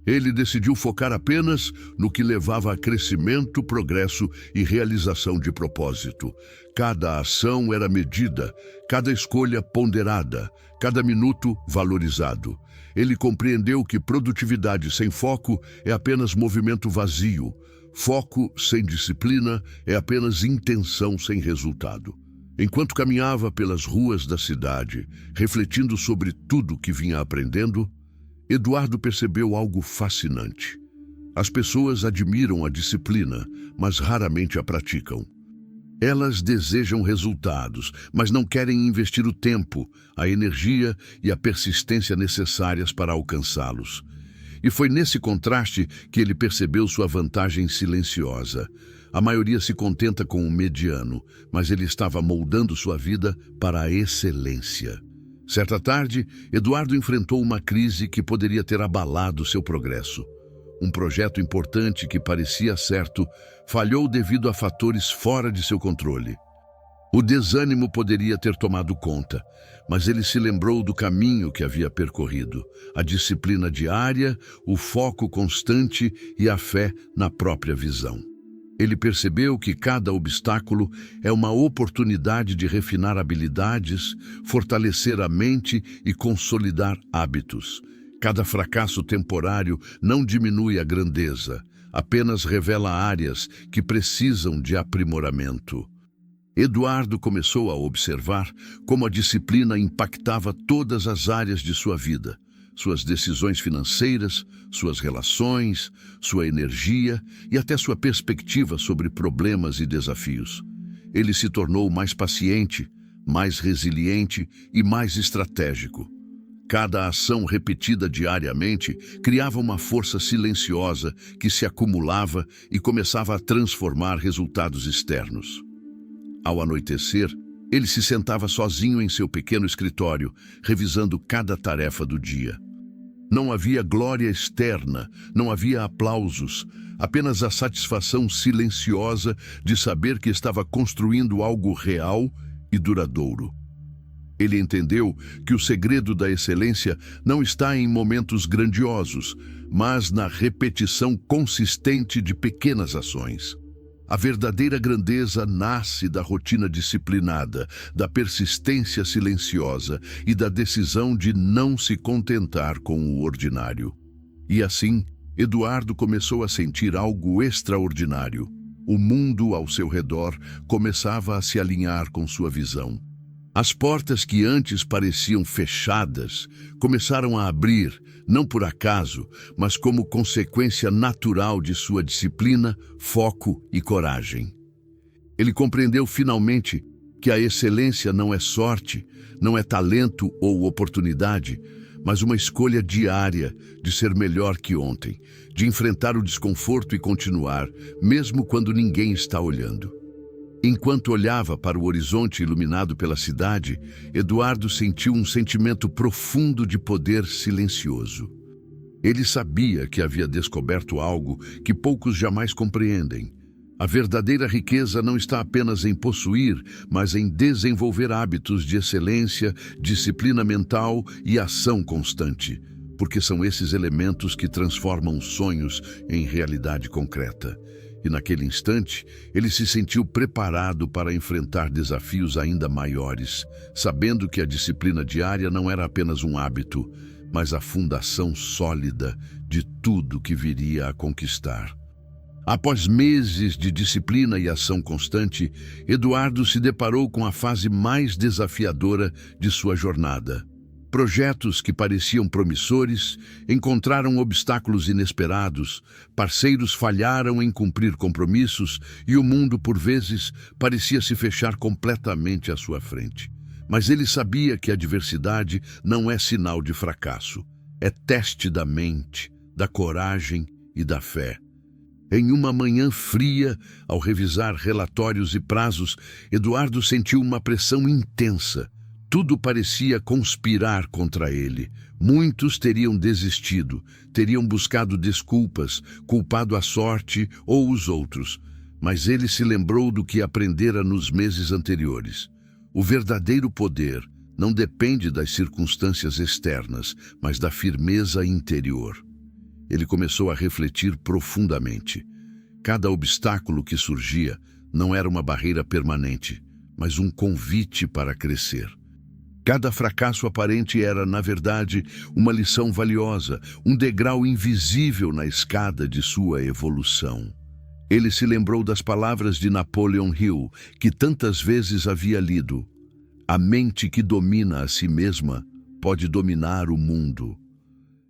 Ele decidiu focar apenas no que levava a crescimento, progresso e realização de propósito. Cada ação era medida, cada escolha ponderada, cada minuto valorizado. Ele compreendeu que produtividade sem foco é apenas movimento vazio. Foco sem disciplina é apenas intenção sem resultado. Enquanto caminhava pelas ruas da cidade, refletindo sobre tudo que vinha aprendendo, Eduardo percebeu algo fascinante. As pessoas admiram a disciplina, mas raramente a praticam. Elas desejam resultados, mas não querem investir o tempo, a energia e a persistência necessárias para alcançá-los. E foi nesse contraste que ele percebeu sua vantagem silenciosa. A maioria se contenta com o mediano, mas ele estava moldando sua vida para a excelência. Certa tarde, Eduardo enfrentou uma crise que poderia ter abalado seu progresso. Um projeto importante que parecia certo falhou devido a fatores fora de seu controle. O desânimo poderia ter tomado conta, mas ele se lembrou do caminho que havia percorrido, a disciplina diária, o foco constante e a fé na própria visão. Ele percebeu que cada obstáculo é uma oportunidade de refinar habilidades, fortalecer a mente e consolidar hábitos. Cada fracasso temporário não diminui a grandeza, apenas revela áreas que precisam de aprimoramento. Eduardo começou a observar como a disciplina impactava todas as áreas de sua vida, suas decisões financeiras, suas relações, sua energia e até sua perspectiva sobre problemas e desafios. Ele se tornou mais paciente, mais resiliente e mais estratégico. Cada ação repetida diariamente criava uma força silenciosa que se acumulava e começava a transformar resultados externos. Ao anoitecer, ele se sentava sozinho em seu pequeno escritório, revisando cada tarefa do dia. Não havia glória externa, não havia aplausos, apenas a satisfação silenciosa de saber que estava construindo algo real e duradouro. Ele entendeu que o segredo da excelência não está em momentos grandiosos, mas na repetição consistente de pequenas ações. A verdadeira grandeza nasce da rotina disciplinada, da persistência silenciosa e da decisão de não se contentar com o ordinário. E assim, Eduardo começou a sentir algo extraordinário. O mundo ao seu redor começava a se alinhar com sua visão. As portas que antes pareciam fechadas começaram a abrir, não por acaso, mas como consequência natural de sua disciplina, foco e coragem. Ele compreendeu finalmente que a excelência não é sorte, não é talento ou oportunidade, mas uma escolha diária de ser melhor que ontem, de enfrentar o desconforto e continuar, mesmo quando ninguém está olhando. Enquanto olhava para o horizonte iluminado pela cidade, Eduardo sentiu um sentimento profundo de poder silencioso. Ele sabia que havia descoberto algo que poucos jamais compreendem. A verdadeira riqueza não está apenas em possuir, mas em desenvolver hábitos de excelência, disciplina mental e ação constante, porque são esses elementos que transformam sonhos em realidade concreta. E naquele instante, ele se sentiu preparado para enfrentar desafios ainda maiores, sabendo que a disciplina diária não era apenas um hábito, mas a fundação sólida de tudo que viria a conquistar. Após meses de disciplina e ação constante, Eduardo se deparou com a fase mais desafiadora de sua jornada. Projetos que pareciam promissores encontraram obstáculos inesperados, parceiros falharam em cumprir compromissos e o mundo, por vezes, parecia se fechar completamente à sua frente. Mas ele sabia que a adversidade não é sinal de fracasso, é teste da mente, da coragem e da fé. Em uma manhã fria, ao revisar relatórios e prazos, Eduardo sentiu uma pressão intensa. Tudo parecia conspirar contra ele. Muitos teriam desistido, teriam buscado desculpas, culpado a sorte ou os outros. Mas ele se lembrou do que aprendera nos meses anteriores. O verdadeiro poder não depende das circunstâncias externas, mas da firmeza interior. Ele começou a refletir profundamente. Cada obstáculo que surgia não era uma barreira permanente, mas um convite para crescer. Cada fracasso aparente era, na verdade, uma lição valiosa, um degrau invisível na escada de sua evolução. Ele se lembrou das palavras de Napoleon Hill, que tantas vezes havia lido: "A mente que domina a si mesma pode dominar o mundo."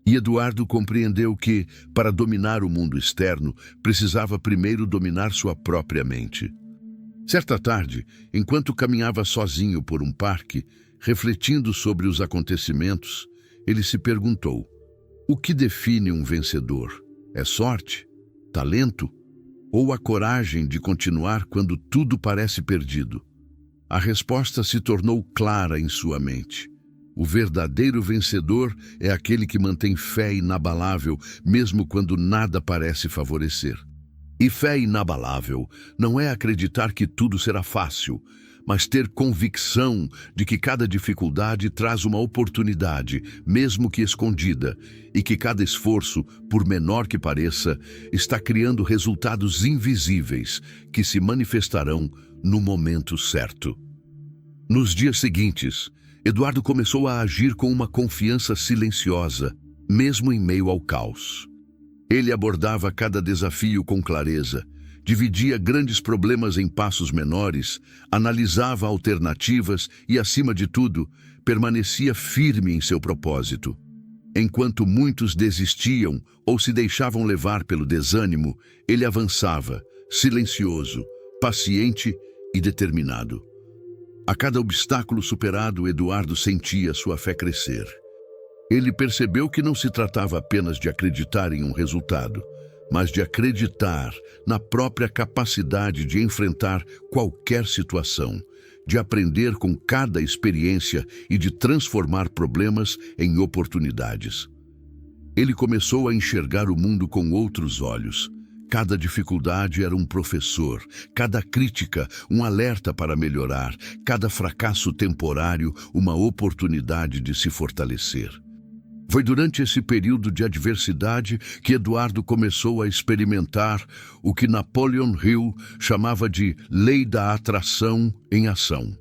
E Eduardo compreendeu que, para dominar o mundo externo, precisava primeiro dominar sua própria mente. Certa tarde, enquanto caminhava sozinho por um parque, refletindo sobre os acontecimentos, ele se perguntou: o que define um vencedor? É sorte? Talento? Ou a coragem de continuar quando tudo parece perdido? A resposta se tornou clara em sua mente. O verdadeiro vencedor é aquele que mantém fé inabalável, mesmo quando nada parece favorecer. E fé inabalável não é acreditar que tudo será fácil, mas ter convicção de que cada dificuldade traz uma oportunidade, mesmo que escondida, e que cada esforço, por menor que pareça, está criando resultados invisíveis que se manifestarão no momento certo. Nos dias seguintes, Eduardo começou a agir com uma confiança silenciosa, mesmo em meio ao caos. Ele abordava cada desafio com clareza, dividia grandes problemas em passos menores, analisava alternativas e, acima de tudo, permanecia firme em seu propósito. Enquanto muitos desistiam ou se deixavam levar pelo desânimo, ele avançava, silencioso, paciente e determinado. A cada obstáculo superado, Eduardo sentia sua fé crescer. Ele percebeu que não se tratava apenas de acreditar em um resultado, mas de acreditar na própria capacidade de enfrentar qualquer situação, de aprender com cada experiência e de transformar problemas em oportunidades. Ele começou a enxergar o mundo com outros olhos. Cada dificuldade era um professor, cada crítica um alerta para melhorar, cada fracasso temporário uma oportunidade de se fortalecer. Foi durante esse período de adversidade que Eduardo começou a experimentar o que Napoleon Hill chamava de lei da atração em ação.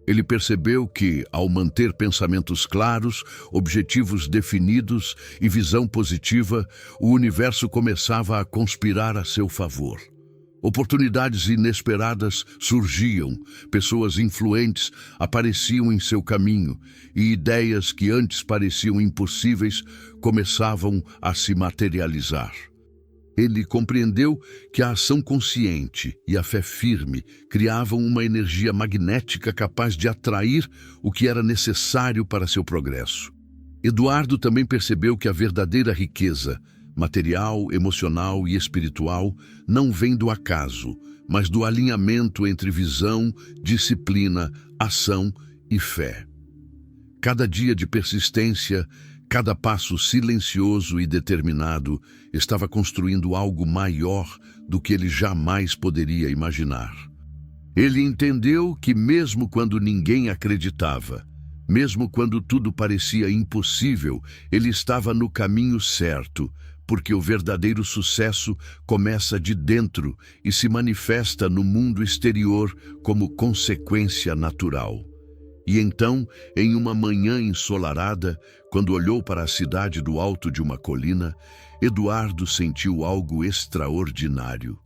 Ele percebeu que, ao manter pensamentos claros, objetivos definidos e visão positiva, o universo começava a conspirar a seu favor. Oportunidades inesperadas surgiam, pessoas influentes apareciam em seu caminho e ideias que antes pareciam impossíveis começavam a se materializar. Ele compreendeu que a ação consciente e a fé firme criavam uma energia magnética capaz de atrair o que era necessário para seu progresso. Eduardo também percebeu que a verdadeira riqueza, material, emocional e espiritual, não vem do acaso, mas do alinhamento entre visão, disciplina, ação e fé. Cada dia de persistência, cada passo silencioso e determinado estava construindo algo maior do que ele jamais poderia imaginar. Ele entendeu que mesmo quando ninguém acreditava, mesmo quando tudo parecia impossível, ele estava no caminho certo, porque o verdadeiro sucesso começa de dentro e se manifesta no mundo exterior como consequência natural. E então, em uma manhã ensolarada, quando olhou para a cidade do alto de uma colina, Eduardo sentiu algo extraordinário.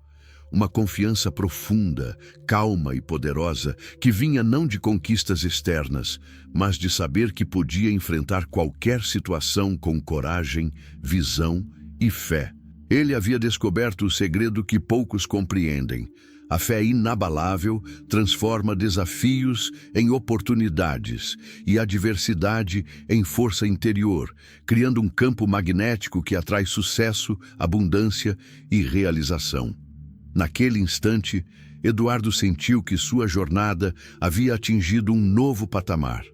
Uma confiança profunda, calma e poderosa, que vinha não de conquistas externas, mas de saber que podia enfrentar qualquer situação com coragem, visão e fé. Ele havia descoberto o segredo que poucos compreendem. A fé inabalável transforma desafios em oportunidades e a adversidade em força interior, criando um campo magnético que atrai sucesso, abundância e realização. Naquele instante, Eduardo sentiu que sua jornada havia atingido um novo patamar.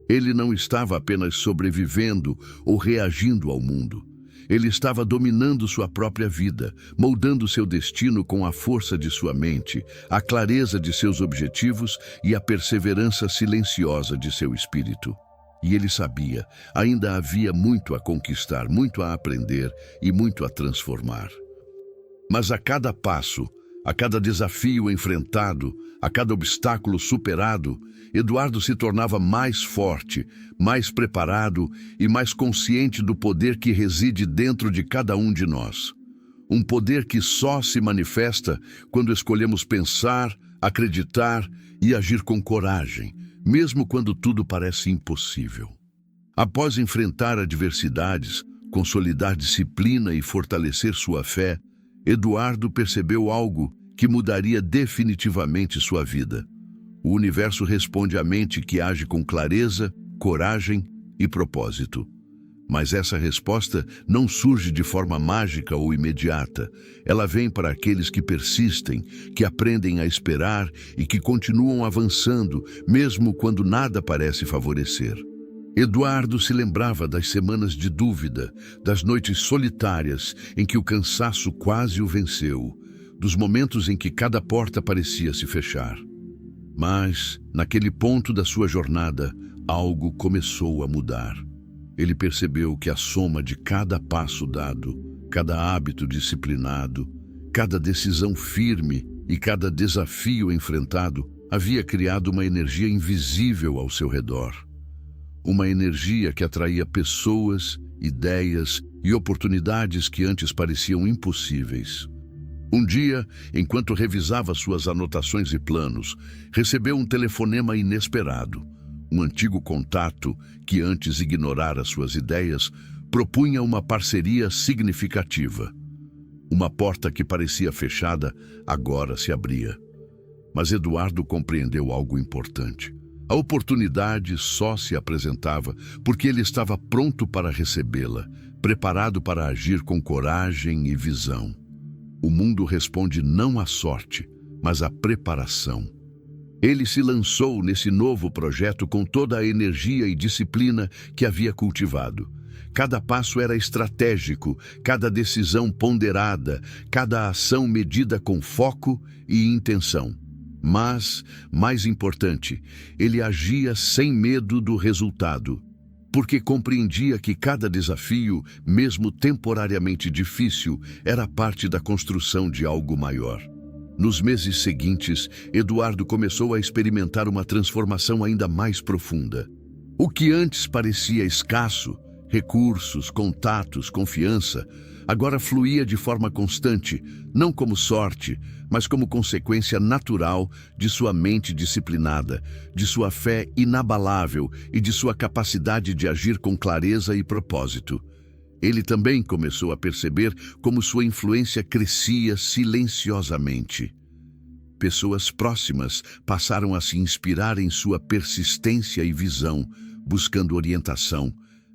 Ele não estava apenas sobrevivendo ou reagindo ao mundo. Ele estava dominando sua própria vida, moldando seu destino com a força de sua mente, a clareza de seus objetivos e a perseverança silenciosa de seu espírito. E ele sabia, ainda havia muito a conquistar, muito a aprender e muito a transformar. Mas a cada passo, a cada desafio enfrentado, a cada obstáculo superado, Eduardo se tornava mais forte, mais preparado e mais consciente do poder que reside dentro de cada um de nós. Um poder que só se manifesta quando escolhemos pensar, acreditar e agir com coragem, mesmo quando tudo parece impossível. Após enfrentar adversidades, consolidar disciplina e fortalecer sua fé, Eduardo percebeu algo que mudaria definitivamente sua vida. O universo responde à mente que age com clareza, coragem e propósito. Mas essa resposta não surge de forma mágica ou imediata. Ela vem para aqueles que persistem, que aprendem a esperar e que continuam avançando, mesmo quando nada parece favorecer. Eduardo se lembrava das semanas de dúvida, das noites solitárias em que o cansaço quase o venceu, dos momentos em que cada porta parecia se fechar. Mas, naquele ponto da sua jornada, algo começou a mudar. Ele percebeu que a soma de cada passo dado, cada hábito disciplinado, cada decisão firme e cada desafio enfrentado havia criado uma energia invisível ao seu redor. Uma energia que atraía pessoas, ideias e oportunidades que antes pareciam impossíveis. Um dia, enquanto revisava suas anotações e planos, recebeu um telefonema inesperado. Um antigo contato, que antes ignorara suas ideias, propunha uma parceria significativa. Uma porta que parecia fechada, agora se abria. Mas Eduardo compreendeu algo importante. A oportunidade só se apresentava porque ele estava pronto para recebê-la, preparado para agir com coragem e visão. O mundo responde não à sorte, mas à preparação. Ele se lançou nesse novo projeto com toda a energia e disciplina que havia cultivado. Cada passo era estratégico, cada decisão ponderada, cada ação medida com foco e intenção. Mas, mais importante, ele agia sem medo do resultado, porque compreendia que cada desafio, mesmo temporariamente difícil, era parte da construção de algo maior. Nos meses seguintes, Eduardo começou a experimentar uma transformação ainda mais profunda. O que antes parecia escasso, recursos, contatos, confiança, agora fluía de forma constante, não como sorte, mas como consequência natural de sua mente disciplinada, de sua fé inabalável e de sua capacidade de agir com clareza e propósito. Ele também começou a perceber como sua influência crescia silenciosamente. Pessoas próximas passaram a se inspirar em sua persistência e visão, buscando orientação,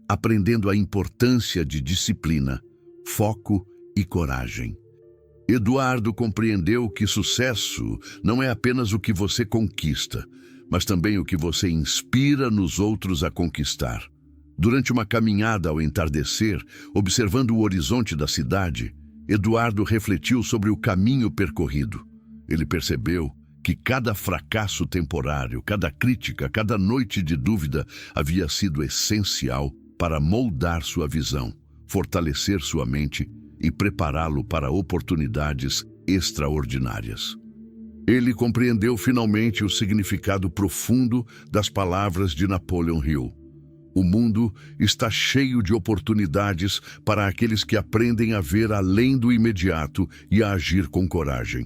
aprendendo a importância de disciplina, foco e coragem. Eduardo compreendeu que sucesso não é apenas o que você conquista, mas também o que você inspira nos outros a conquistar. Durante uma caminhada ao entardecer, observando o horizonte da cidade, Eduardo refletiu sobre o caminho percorrido. Ele percebeu que cada fracasso temporário, cada crítica, cada noite de dúvida havia sido essencial para moldar sua visão, fortalecer sua mente e prepará-lo para oportunidades extraordinárias. Ele compreendeu finalmente o significado profundo das palavras de Napoleon Hill. O mundo está cheio de oportunidades para aqueles que aprendem a ver além do imediato e a agir com coragem.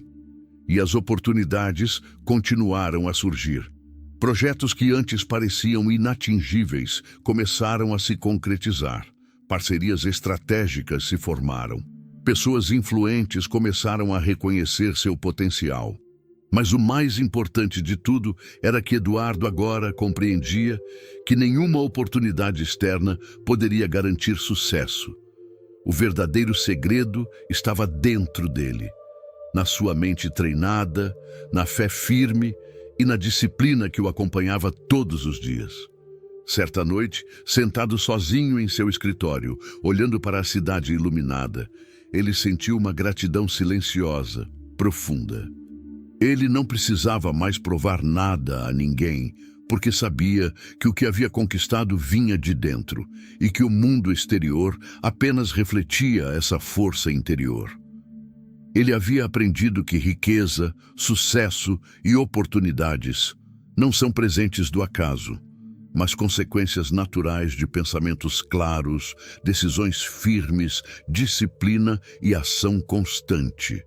E as oportunidades continuaram a surgir. Projetos que antes pareciam inatingíveis começaram a se concretizar. Parcerias estratégicas se formaram. Pessoas influentes começaram a reconhecer seu potencial. Mas o mais importante de tudo era que Eduardo agora compreendia que nenhuma oportunidade externa poderia garantir sucesso. O verdadeiro segredo estava dentro dele, na sua mente treinada, na fé firme e na disciplina que o acompanhava todos os dias. Certa noite, sentado sozinho em seu escritório, olhando para a cidade iluminada, ele sentiu uma gratidão silenciosa, profunda. Ele não precisava mais provar nada a ninguém, porque sabia que o que havia conquistado vinha de dentro e que o mundo exterior apenas refletia essa força interior. Ele havia aprendido que riqueza, sucesso e oportunidades não são presentes do acaso, mas consequências naturais de pensamentos claros, decisões firmes, disciplina e ação constante.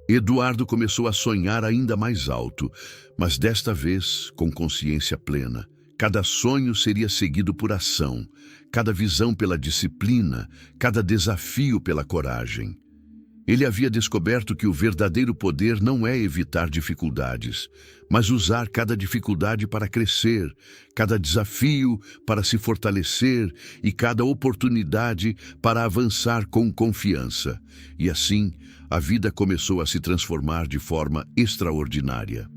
Eduardo começou a sonhar ainda mais alto, mas desta vez com consciência plena. Cada sonho seria seguido por ação, cada visão pela disciplina, cada desafio pela coragem. Ele havia descoberto que o verdadeiro poder não é evitar dificuldades, mas usar cada dificuldade para crescer, cada desafio para se fortalecer e cada oportunidade para avançar com confiança. E assim, a vida começou a se transformar de forma extraordinária.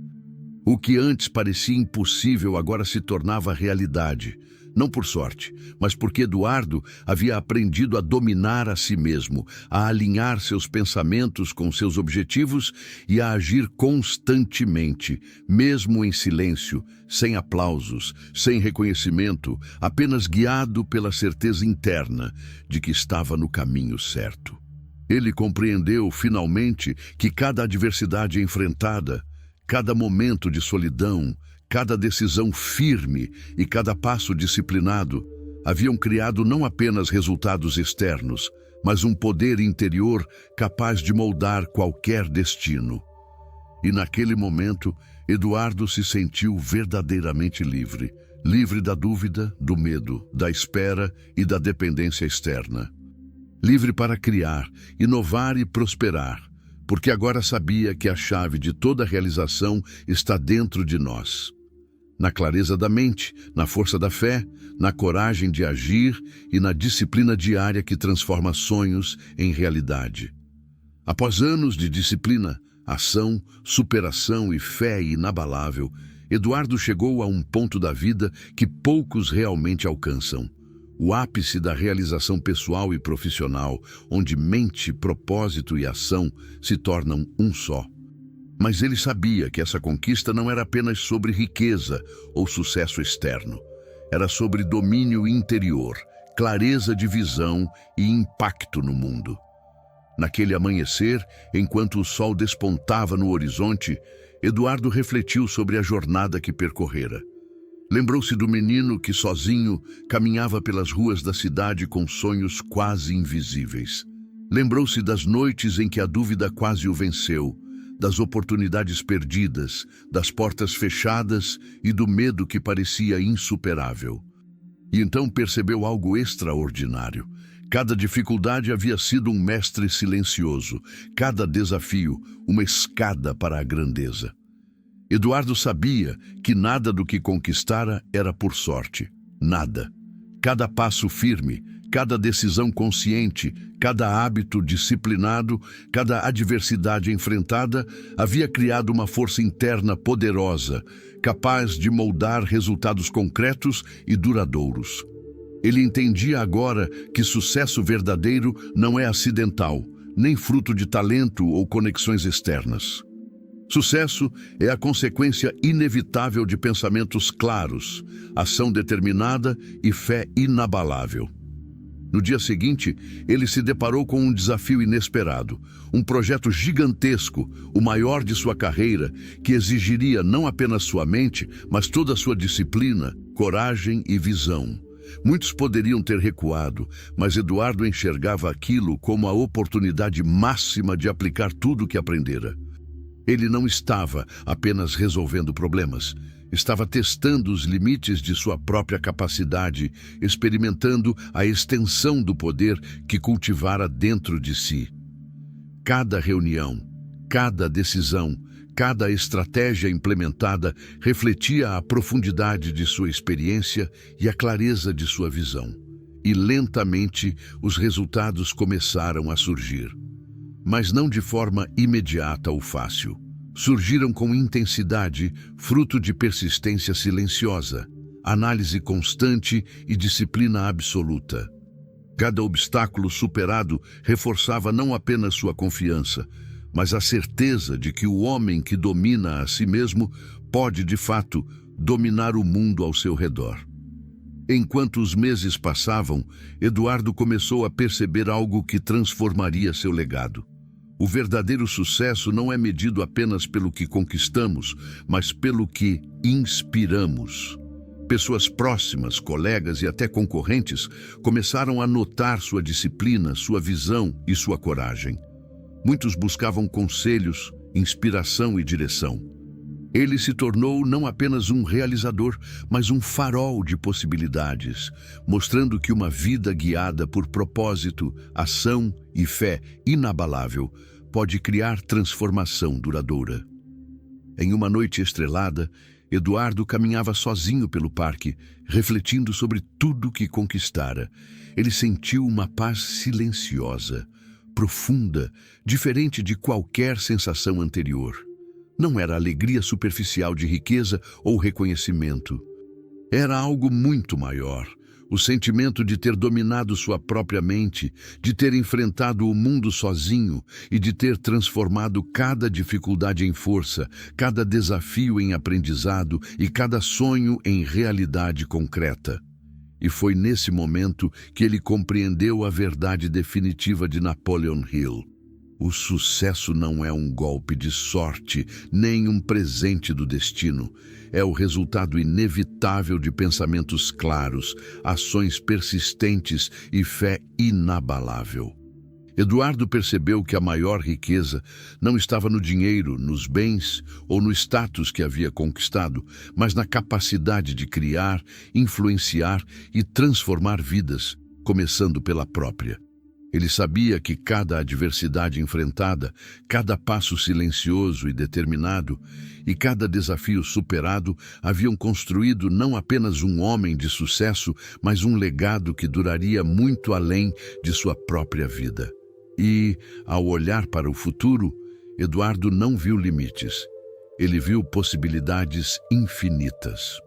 O que antes parecia impossível agora se tornava realidade. Não por sorte, mas porque Eduardo havia aprendido a dominar a si mesmo, a alinhar seus pensamentos com seus objetivos e a agir constantemente, mesmo em silêncio, sem aplausos, sem reconhecimento, apenas guiado pela certeza interna de que estava no caminho certo. Ele compreendeu, finalmente, que cada adversidade enfrentada, cada momento de solidão, cada decisão firme e cada passo disciplinado haviam criado não apenas resultados externos, mas um poder interior capaz de moldar qualquer destino. E naquele momento, Eduardo se sentiu verdadeiramente livre, livre da dúvida, do medo, da espera e da dependência externa. Livre para criar, inovar e prosperar, porque agora sabia que a chave de toda realização está dentro de nós. Na clareza da mente, na força da fé, na coragem de agir e na disciplina diária que transforma sonhos em realidade. Após anos de disciplina, ação, superação e fé inabalável, Eduardo chegou a um ponto da vida que poucos realmente alcançam. O ápice da realização pessoal e profissional, onde mente, propósito e ação se tornam um só. Mas ele sabia que essa conquista não era apenas sobre riqueza ou sucesso externo. Era sobre domínio interior, clareza de visão e impacto no mundo. Naquele amanhecer, enquanto o sol despontava no horizonte, Eduardo refletiu sobre a jornada que percorrera. Lembrou-se do menino que, sozinho, caminhava pelas ruas da cidade com sonhos quase invisíveis. Lembrou-se das noites em que a dúvida quase o venceu, das oportunidades perdidas, das portas fechadas e do medo que parecia insuperável. E então percebeu algo extraordinário. Cada dificuldade havia sido um mestre silencioso, cada desafio, uma escada para a grandeza. Eduardo sabia que nada do que conquistara era por sorte. Nada. Cada passo firme, cada decisão consciente, cada hábito disciplinado, cada adversidade enfrentada havia criado uma força interna poderosa, capaz de moldar resultados concretos e duradouros. Ele entendia agora que sucesso verdadeiro não é acidental, nem fruto de talento ou conexões externas. Sucesso é a consequência inevitável de pensamentos claros, ação determinada e fé inabalável. No dia seguinte, ele se deparou com um desafio inesperado, um projeto gigantesco, o maior de sua carreira, que exigiria não apenas sua mente, mas toda a sua disciplina, coragem e visão. Muitos poderiam ter recuado, mas Eduardo enxergava aquilo como a oportunidade máxima de aplicar tudo o que aprendera. Ele não estava apenas resolvendo problemas, estava testando os limites de sua própria capacidade, experimentando a extensão do poder que cultivara dentro de si. Cada reunião, cada decisão, cada estratégia implementada refletia a profundidade de sua experiência e a clareza de sua visão. E lentamente os resultados começaram a surgir. Mas não de forma imediata ou fácil. Surgiram com intensidade, fruto de persistência silenciosa, análise constante e disciplina absoluta. Cada obstáculo superado reforçava não apenas sua confiança, mas a certeza de que o homem que domina a si mesmo pode, de fato, dominar o mundo ao seu redor. Enquanto os meses passavam, Eduardo começou a perceber algo que transformaria seu legado. O verdadeiro sucesso não é medido apenas pelo que conquistamos, mas pelo que inspiramos. Pessoas próximas, colegas e até concorrentes começaram a notar sua disciplina, sua visão e sua coragem. Muitos buscavam conselhos, inspiração e direção. Ele se tornou não apenas um realizador, mas um farol de possibilidades, mostrando que uma vida guiada por propósito, ação e fé inabalável pode criar transformação duradoura. Em uma noite estrelada, Eduardo caminhava sozinho pelo parque, refletindo sobre tudo que conquistara. Ele sentiu uma paz silenciosa, profunda, diferente de qualquer sensação anterior. Não era alegria superficial de riqueza ou reconhecimento. Era algo muito maior. O sentimento de ter dominado sua própria mente, de ter enfrentado o mundo sozinho e de ter transformado cada dificuldade em força, cada desafio em aprendizado e cada sonho em realidade concreta. E foi nesse momento que ele compreendeu a verdade definitiva de Napoleon Hill. O sucesso não é um golpe de sorte, nem um presente do destino. É o resultado inevitável de pensamentos claros, ações persistentes e fé inabalável. Eduardo percebeu que a maior riqueza não estava no dinheiro, nos bens ou no status que havia conquistado, mas na capacidade de criar, influenciar e transformar vidas, começando pela própria. Ele sabia que cada adversidade enfrentada, cada passo silencioso e determinado e cada desafio superado haviam construído não apenas um homem de sucesso, mas um legado que duraria muito além de sua própria vida. E, ao olhar para o futuro, Eduardo não viu limites. Ele viu possibilidades infinitas.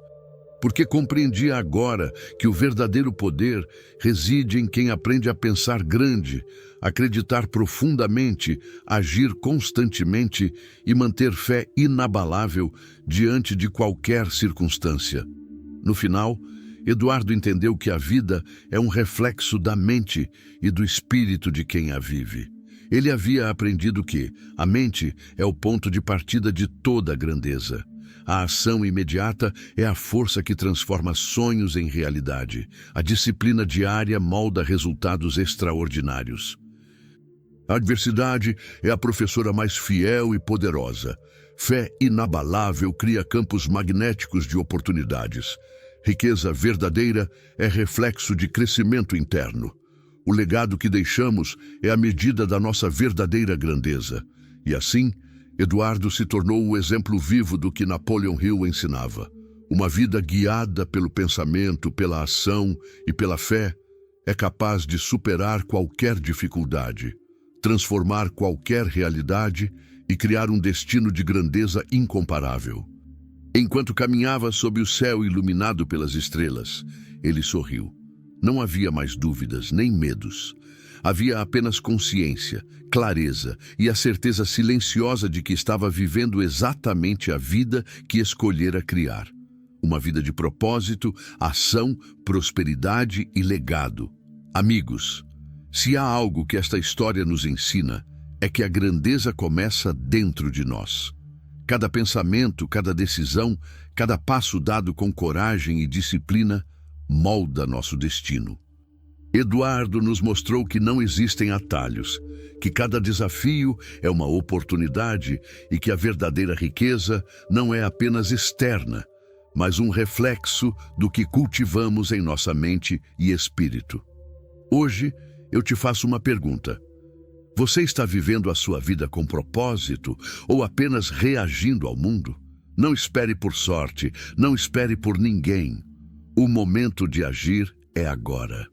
Porque compreendia agora que o verdadeiro poder reside em quem aprende a pensar grande, acreditar profundamente, agir constantemente e manter fé inabalável diante de qualquer circunstância. No final, Eduardo entendeu que a vida é um reflexo da mente e do espírito de quem a vive. Ele havia aprendido que a mente é o ponto de partida de toda a grandeza. A ação imediata é a força que transforma sonhos em realidade. A disciplina diária molda resultados extraordinários. A adversidade é a professora mais fiel e poderosa. Fé inabalável cria campos magnéticos de oportunidades. Riqueza verdadeira é reflexo de crescimento interno. O legado que deixamos é a medida da nossa verdadeira grandeza. E assim, Eduardo se tornou o exemplo vivo do que Napoleon Hill ensinava. Uma vida guiada pelo pensamento, pela ação e pela fé é capaz de superar qualquer dificuldade, transformar qualquer realidade e criar um destino de grandeza incomparável. Enquanto caminhava sob o céu iluminado pelas estrelas, ele sorriu. Não havia mais dúvidas nem medos. Havia apenas consciência, clareza e a certeza silenciosa de que estava vivendo exatamente a vida que escolhera criar. Uma vida de propósito, ação, prosperidade e legado. Amigos, se há algo que esta história nos ensina, é que a grandeza começa dentro de nós. Cada pensamento, cada decisão, cada passo dado com coragem e disciplina molda nosso destino. Eduardo nos mostrou que não existem atalhos, que cada desafio é uma oportunidade e que a verdadeira riqueza não é apenas externa, mas um reflexo do que cultivamos em nossa mente e espírito. Hoje, eu te faço uma pergunta. Você está vivendo a sua vida com propósito ou apenas reagindo ao mundo? Não espere por sorte, não espere por ninguém. O momento de agir é agora.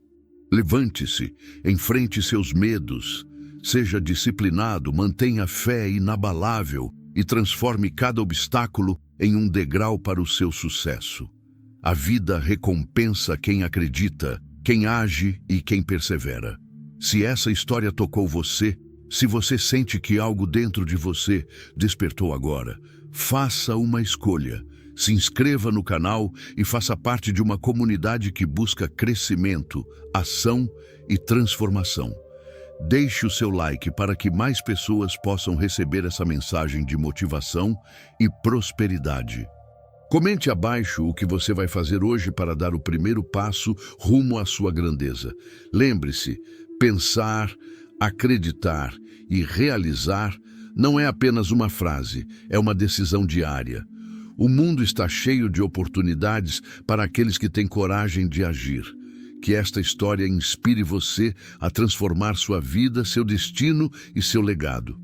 Levante-se, enfrente seus medos, seja disciplinado, mantenha fé inabalável e transforme cada obstáculo em um degrau para o seu sucesso. A vida recompensa quem acredita, quem age e quem persevera. Se essa história tocou você, se você sente que algo dentro de você despertou agora, faça uma escolha. Se inscreva no canal e faça parte de uma comunidade que busca crescimento, ação e transformação. Deixe o seu like para que mais pessoas possam receber essa mensagem de motivação e prosperidade. Comente abaixo o que você vai fazer hoje para dar o primeiro passo rumo à sua grandeza. Lembre-se, pensar, acreditar e realizar não é apenas uma frase, é uma decisão diária. O mundo está cheio de oportunidades para aqueles que têm coragem de agir. Que esta história inspire você a transformar sua vida, seu destino e seu legado.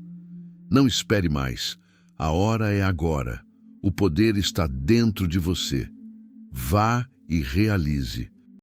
Não espere mais. A hora é agora. O poder está dentro de você. Vá e realize.